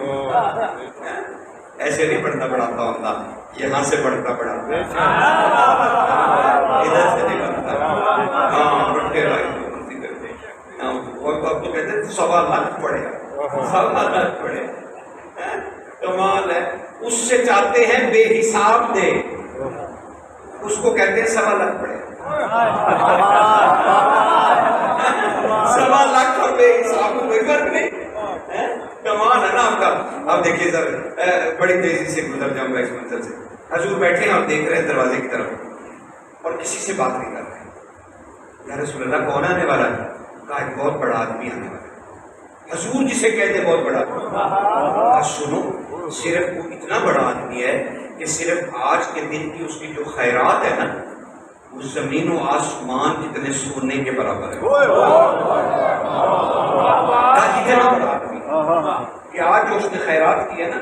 ایسے نہیں پڑھتا بڑھاتا ہوتا، یہاں سے پڑھتا بڑھاتا، ادھر سے نہیں پڑھتا۔ ہاں رٹے اور اب تو کہتے ہیں 1.25 لاکھ پڑھے، 1.25 لاکھ پڑھے، کمال ہے۔ اس سے چاہتے ہیں بے حساب دے، اس کو کہتے ہیں 1.25 لاکھ پڑھے، سوا لاکھ روپے حساب میں کوئی فرق نہیں. کمال ہے نا آپ کا. اب دیکھیے سر بڑی تیزی سے گزر جاؤں گا اس منزل سے. حضور بیٹھے ہیں اور دیکھ رہے ہیں دروازے کی طرف اور کسی سے بات نہیں کر رہے. یا رسول اللہ کون آنے والا ہے؟ کہا ایک بہت بڑا آدمی آنے والا ہے. حضور جسے کہتے ہیں بہت بڑا آدمی. سنو صرف وہ اتنا بڑا آدمی ہے کہ صرف آج کے دن کی اس کی جو خیرات ہے نا وہ زمین و آسمان جتنے سونے کے برابر ہے. اتنا بڑا آدمی کہ آج جو اس نے خیرات کی ہے نا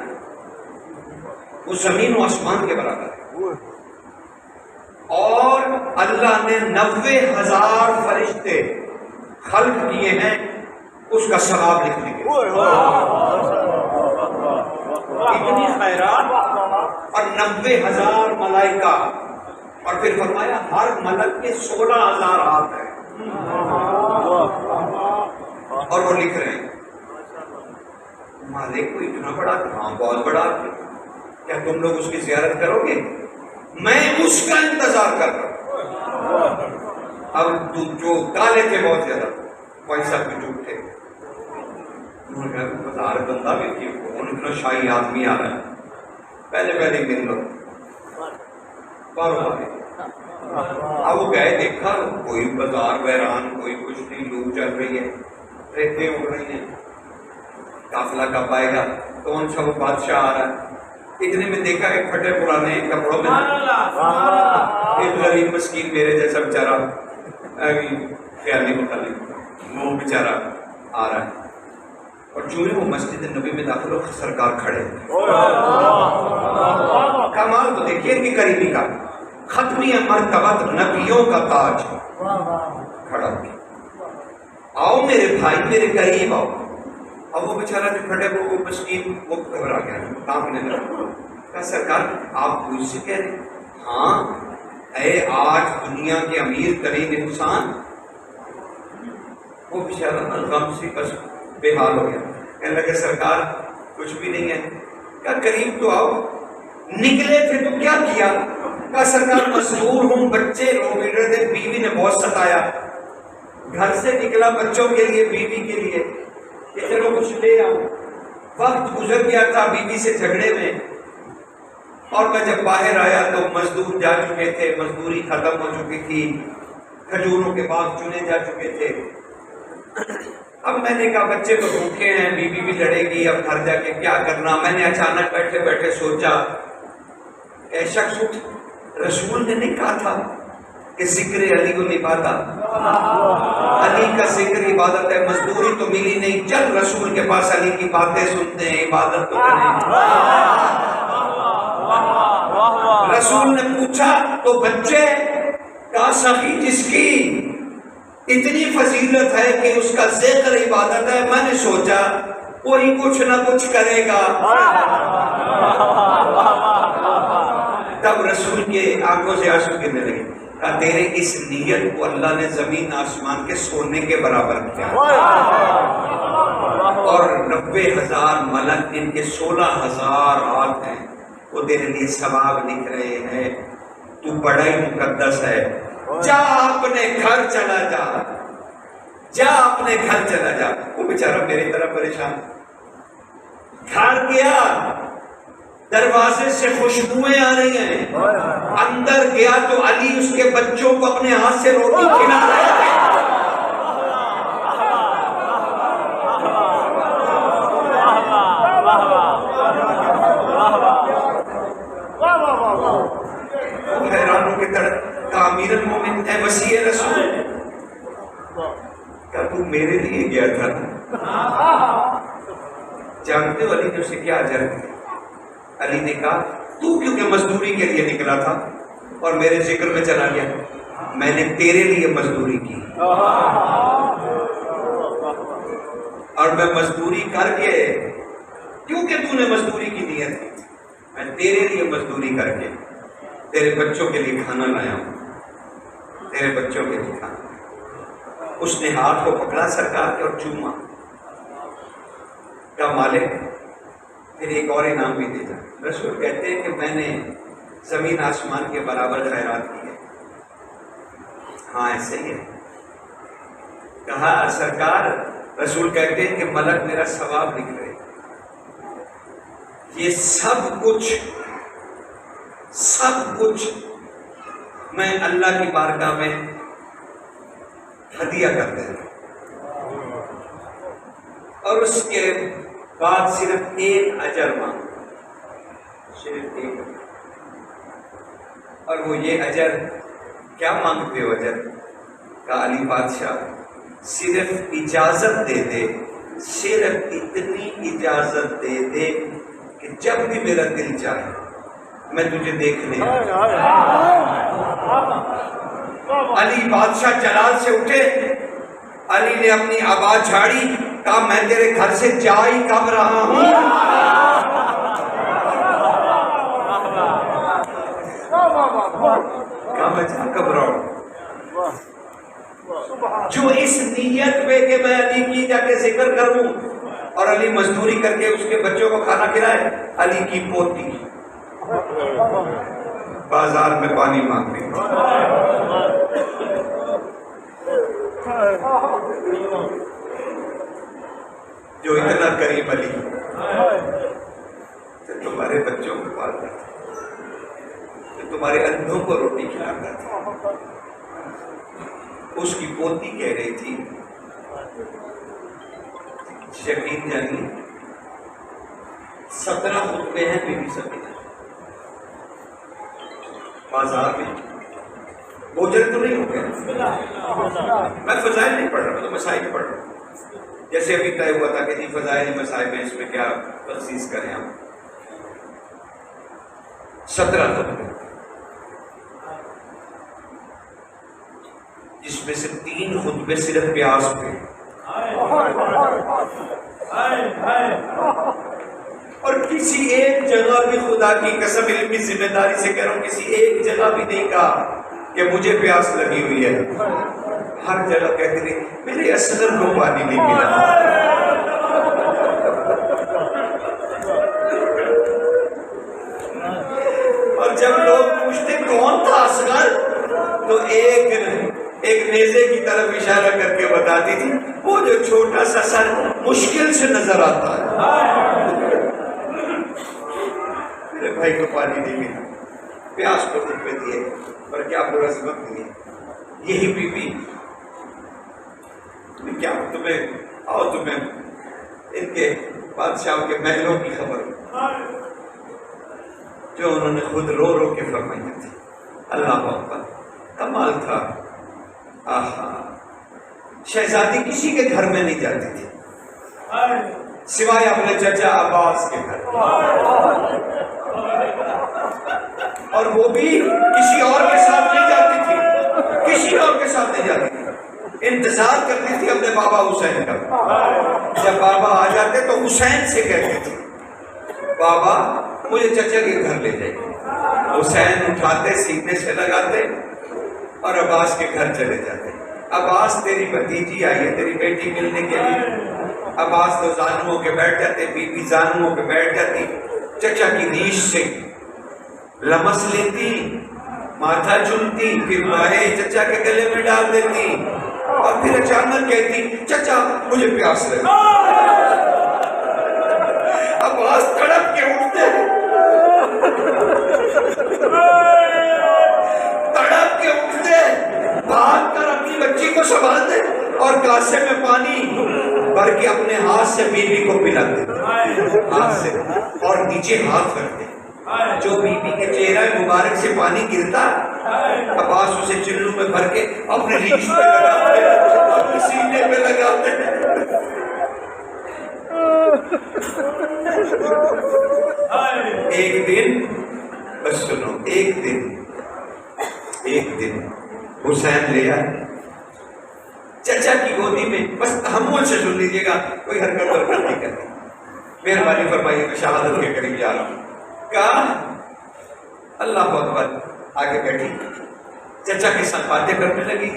وہ زمین و آسمان کے برابر ہے. اور اللہ نے 90,000 فرشتے خلق کیے ہیں اس کا ثواب لکھنے کے. اتنی خیرات اور 90,000 ملائکہ. اور پھر فرمایا ہر ملک کے 16,000 ہاتھ ہیں اور وہ لکھ رہے ہیں. مالک کو اتنا بڑا. ہاں بہت بڑا. کیا تم لوگ اس کی زیارت کرو گے؟ میں اس کا انتظار کر رہا ہوں. اب جو کالے تھے بہت زیادہ پیسہ بھی ٹوٹ تھے. انہوں نے کہا بازار بندہ بھی تھی کون اتنا شاہی آدمی آ رہا ہے پہلے مل لو کاروبار. اب وہ گئے دیکھا کوئی بازار بحران کوئی کچھ نہیں. لوگ چل رہی ہے ریتیں اڑ رہی ہیں. قافلہ کب آئے گا؟ کون سا وہ بادشاہ آ رہا ہے؟ اتنے میں دیکھا ایک پھٹے پرانے کپڑوں میں ایک غریب مسکین میرے جیسا بیچارہ خیالی مخالف وہ بیچارہ آ رہا ہے. اور جو وہ مسجد نبی میں داخل ہو سرکار کھڑے. کمال تو دیکھیے ان کی قریبی کا. ختمی مرتبت نبیوں کا تاج کھڑا ہو. آؤ میرے بھائی میرے قریب آؤ. اب وہ بیچارہ جو کھڑے وہ مسکین وہ گھبرا گیا کانپنے لگا. کہا سرکار آپ مجھ سے کہہ رہے؟ ہاں اے آج دنیا کے امیر ترین انسان. وہ بیچارہ غم سے بس بے حال ہو گیا. کہنے لگے سرکار کچھ بھی نہیں ہے. کہا قریب تو آؤ. نکلے تھے تو کیا کیا؟ کہا سرکار مزدور ہوں بچے رو بیٹھے تھے بیوی نے بہت ستایا. گھر سے نکلا بچوں کے لیے بیوی کے لیے کہ چلو کچھ لے آؤ. وقت گزر گیا تھا بیوی سے جھگڑے میں. اور میں جب باہر آیا تو مزدور جا چکے تھے. مزدوری ختم ہو چکی تھی. کھجوروں کے باغ چنے جا چکے تھے. اب میں نے کہا بچے تو بھوکے ہیں بیوی بھی لڑے گی اب گھر جا کے کیا کرنا. میں نے اچانک بیٹھے بیٹھے سوچا اے شخص اٹھ. رسول نے نہیں کہا تھا کہ ذکر علی کو نبھاتا. علی کا ذکر عبادت ہے. مزدوری تو ملی نہیں. چل رسول کے پاس علی کی باتیں سنتے ہیں عبادت تو کریں. رسول نے پوچھا تو بچے کا سخی جس کی اتنی فضیلت ہے کہ اس کا ذکر عبادت ہے. میں نے سوچا کوئی کچھ نہ کچھ کرے گا. تب رسول کے آنکھوں سے آنسو گرنے لگے. کہا تیرے اس نیت کو اللہ نے زمین آسمان کے سونے کے برابر کیا. اور 90,000 ملک جن کے 16,000 ہاتھ ہیں وہ تیرے لیے ثواب لکھ رہے ہیں. تو بڑا ہی مقدس ہے. جا اپنے گھر چلا جا. جا اپنے گھر چلا جا. وہ بیچارہ میری طرح پریشان. گھر گیا دروازے سے خوشبوئیں آ رہی ہیں. اندر گیا تو علی اس کے بچوں کو اپنے ہاتھ سے روٹی کھلا رہے تھے. حیرانوں کے تڑپ کا امیر المومن اے وسیع رسول کیا تو میرے لیے گیا تھا؟ جانتے ہو علی نے اسے کیا اجر دیا؟ علی نے کہا تو کیونکہ مزدوری کے لیے نکلا تھا اور میرے ذکر میں چلا گیا. میں نے تیرے لیے مزدوری کی اور میں مزدوری کر کے کیونکہ تو نے مزدوری کی نیت کی میں تیرے لیے مزدوری کر کے تیرے بچوں کے لیے کھانا لایا ہوں. تیرے بچوں کے لیے کھانا. اس نے ہاتھ کو پکڑا سرکار کے اور چوما. کیا مالک پھر ایک اور انعام بھی دے جا. رسول کہتے ہیں کہ میں نے زمین آسمان کے برابر خیرات کی ہے. ہاں ایسے ہی ہے. کہا سرکار، رسول کہتے ہیں کہ ملک میرا ثواب لکھ رہے، یہ سب کچھ میں اللہ کی بارگاہ میں ہدیہ کرتے ہیں، اور اس کے بعد صرف ایک اجر مانگو، صرف ایک اجر۔ اور وہ یہ اجر کیا مانگتے ہو؟ اجر کا علی بادشاہ صرف اجازت دے دے، صرف اتنی اجازت دے دے کہ جب بھی میرا دل چاہے میں تجھے دیکھنے علی بادشاہ جلال سے اٹھے، علی نے اپنی آواز جھاڑی، کہا میں تیرے گھر سے جا ہی کب رہا ہوں، کہا میں جا کب رہا ہوں، جو اس نیت پہ کہ میں علی کی جا کے ذکر کروں، اور علی مزدوری کر کے اس کے بچوں کو کھانا کھلائے، علی کی پوتی بازار میں پانی مانگنے، جو اتنا قریب علی تو تمہارے بچوں کو پالتا تھا، تو تمہارے اندھوں کو روٹی کھلاتا تھا، اس کی پوتی کہہ رہی تھی، یقین جانی 17 خطبے ہیں بی بی سکینہ بازار میں، بوجھل تو نہیں ہو گیا، میں فضائل نہیں پڑھ رہا، میں تو مسائل پڑھ رہا ہوں، جیسے ابھی طے ہوا تھا کہ جی فضائل مسائل میں اس میں کیا تخصیص کریں ہم، 17 خطبے، جس میں سے 3 خطبے صرف پیاس پہ، اور کسی ایک جگہ بھی، خدا کی قسم علمی ذمہ داری سے کہہ رہا ہوں، کسی ایک جگہ بھی نہیں کہا کہ مجھے پیاس لگی ہوئی ہے، ہر جگہ کہتے رہے میرے اصغر کو پانی نہیں ملا۔ اور جب لوگ پوچھتے کون تھا اصغر، تو ایک نیزے کی طرف اشارہ کر کے بتاتی تھی، وہ جو چھوٹا سا سر مشکل سے نظر آتا ہے، میرے بھائی کو پانی نہیں ملا، پیاس کو خطبے دیے، اور کیا برا سبق دیے، یہی بی بی کیا تمہیں آؤ تمہیں ان کے بادشاہوں کے محلوں کی خبر جو انہوں نے خود رو رو کے فرمائی تھی، اللہ اکبر، کمال تھا۔ آہا، شہزادی کسی کے گھر میں نہیں جاتی تھی سوائے اپنے چچا عباس کے گھر، اور وہ بھی کسی اور کے ساتھ نہیں جاتی تھی، کسی اور کے ساتھ نہیں جاتی تھی، انتظار کرتی تھی اپنے بابا حسین کا، جب بابا آ جاتے تو حسین سے کہتی تھی بابا مجھے چچا کے گھر لے جائیے، حسین اٹھاتے سینے سے لگاتے اور عباس کے گھر چلے جاتے، عباس تیری بھتیجی آئی ہے تیری بیٹی ملنے کے لیے، عباس تو زانوؤں کے بیٹھ جاتے، بی بی زانوؤں کے بیٹھ جاتی، چچا کی ریش سے لمس لیتی، ماتھا چومتی، پھر باہیں چچا کے گلے میں ڈال دیتی، اور پھر اچانک کہتی چچا مجھے پیاس لگی، عباس تڑپ کے اٹھتے، تڑپ کے اٹھتے، بھاگ کر اپنی بچی کو سنبھالتے اور کاسے میں پانی بھر کے اپنے ہاتھ سے بی بی کو پلاتے، ہاتھ سے، اور نیچے ہاتھ رکھتے، جو بی بی کے چہرہ مبارک سے پانی گرتا، عباس اسے چلو میں بھر کے اپنے ریش پہ لگاتے، اپنے سینے پہ لگاتے۔ ایک دن بس سنو، ایک دن حسین لے آئے چچا کی گودی میں، بس تحمل سے سن لیجیے گا، کوئی حرکت ورکت نہیں کرتی، مہربانی فرمائیے میں شہادت کے قریب جا رہا ہوں، کہا اللہ اکبر، آگے بیٹھی، چچا کے ساتھ باتیں کرنے لگی،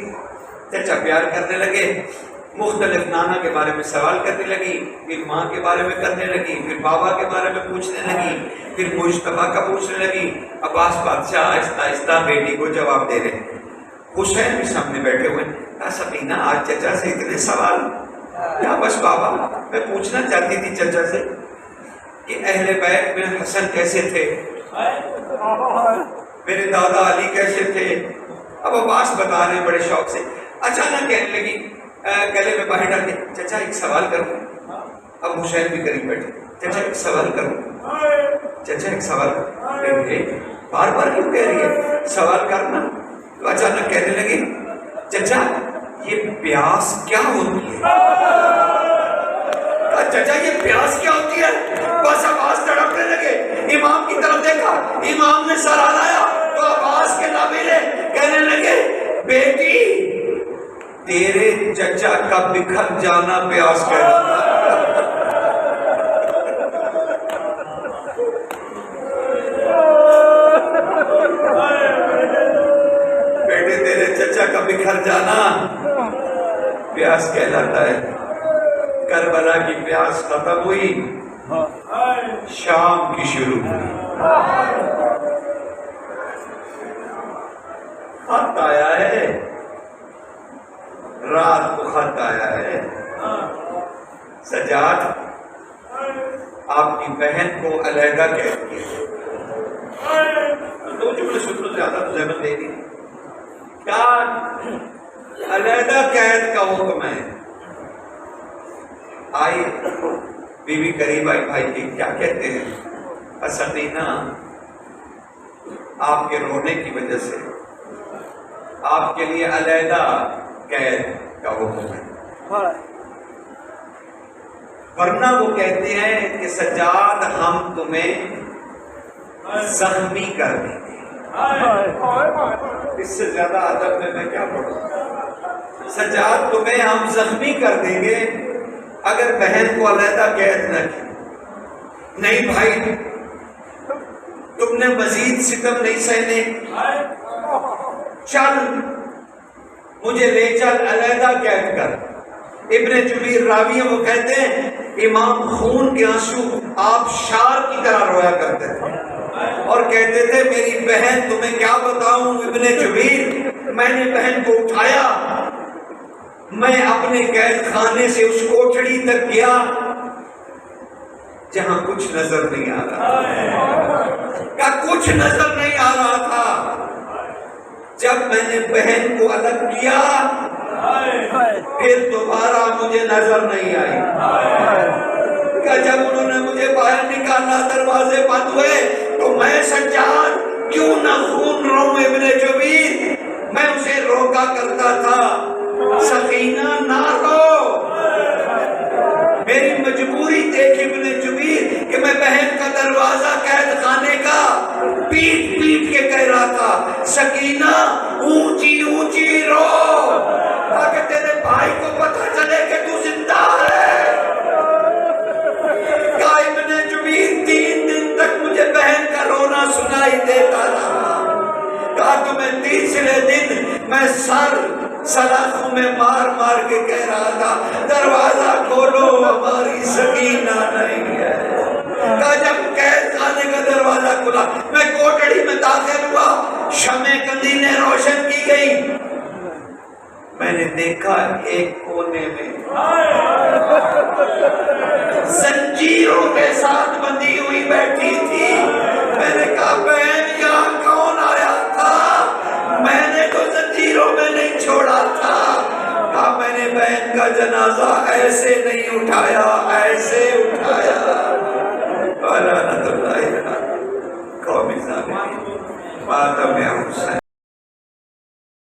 چچا پیار کرنے لگے، مختلف نانا کے بارے میں سوال کرنے لگی، پھر ماں کے بارے میں کرنے لگی، پھر بابا کے بارے میں پوچھنے لگی، پھر مجتبیٰ کا پوچھنے لگی، عباس بادشاہ آہستہ آہستہ بیٹی کو جواب دے رہے ہیں، حسین بھی سامنے بیٹھے ہوئے، سکینہ آج چچا سے اتنے سوال؟ کیا بس بابا میں پوچھنا چاہتی تھی چچا سے کہ اہل بیت میں حسن کیسے تھے، میرے دادا علی کیسے تھے؟ اب عباس بتا رہے بڑے شوق سے. اچانک کہنے لگی گلے میں باہر ڈال کے، چچا ایک سوال کروں. اب حسین بھی قریب بیٹھے، چچا ایک سوال کروں، چچا ایک سوال کروں. بار بار کیوں کہہ رہی ہے سوال کرنا؟ تو اچانک کہنے لگی، چچا یہ پیاس کیا ہوتی ہے؟ چچا یہ پیاس کیا ہوتی ہے؟ بس عباس تڑپنے لگے، امام کی طرف دیکھا، امام نے سر ہلایا تو عباس کے نابینے کہنے لگے، بیٹی تیرے چچا کا بکھر جانا پیاس کہتا ہے. بیٹے تیرے چچا کا بکھر جانا پیاس کہلاتا ہے. کربلا کی پیاس ختم ہوئی، شام کی شروع ہوئی. خط آیا ہے، رات کو خط آیا ہے. سجاد آپ کی بہن کو علیحدہ کہتی ہے. دو جملے سن لو، زیادہ تو زحمت دے دی. کیا علیحدہ قید کا حکم ہے. آئی بیوی قریب آئی، بھائی جی کیا کہتے ہیں؟ سکینہ آپ کے رونے کی وجہ سے آپ کے لیے علیحدہ قید کا حکم ہے. ورنہ وہ کہتے ہیں کہ سجاد ہم تمہیں زخمی کر دیں گے. اس سے زیادہ ادب میں کیا پڑھوں؟ سجاد تمہیں ہم زخمی کر دیں گے اگر بہن کو علیحدہ قید نہ کی. نہیں بھائی تم نے مزید ستم نہیں سہنے، چل مجھے لے چل علیحدہ قید کر. ابن جبیر راوی ہے، وہ کہتے ہیں امام خون کے آنسو آپ شار کی طرح رویا کرتے تھے اور کہتے تھے میری بہن تمہیں کیا بتاؤں ابن جبیر، میں نے بہن کو اٹھایا، میں اپنے قید خانے سے اس کوٹڑی تک گیا جہاں کچھ نظر نہیں آ رہا، کچھ نظر نہیں آ رہا تھا. جب میں نے بہن کو الگ کیا پھر دوبارہ مجھے نظر نہیں آئی. جب انہوں نے مجھے باہر نکالا دروازے بند ہوئے تو میں سجاد کیوں نہ خون رو ابن جبیر، میں اسے روکا کرتا تھا سکینہ نہ رو. میری مجبوری دیکھ ابن جبیر کہ میں بہن کا دروازہ قید خانے کا پیٹ پیٹ کے کہہ رہا تھا سکینہ اونچی اونچی رو تاکہ تیرے بھائی کو پتہ چلے کہ تو زندہ ہے. کہا ابن جبیر 3 دن تک مجھے بہن کا رونا سنائی دیتا رہا. کہا تمہیں تیسرے دن میں سر سلاخوں میں مار مار کے کہہ رہا تھا دروازہ کھولو ہماری سکینہ نہیں ہے. کہا جب قید خانے کا دروازہ کھلا میں کوٹڑی میں داخل ہوا، شمع قندیلیں روشن کی گئی، میں نے دیکھا ایک کونے میں زنجیروں کے ساتھ بندھی ہوئی بیٹھی تھی. میں نے کہا بہن یہاں کون آیا تھا؟ میں نے تو زنجیروں میں نہیں چھوڑا تھا. کہا میں نے بہن کا جنازہ ایسے نہیں اٹھایا، ایسے اٹھایا. لعنت اللہ علیہ قوم ظالمین.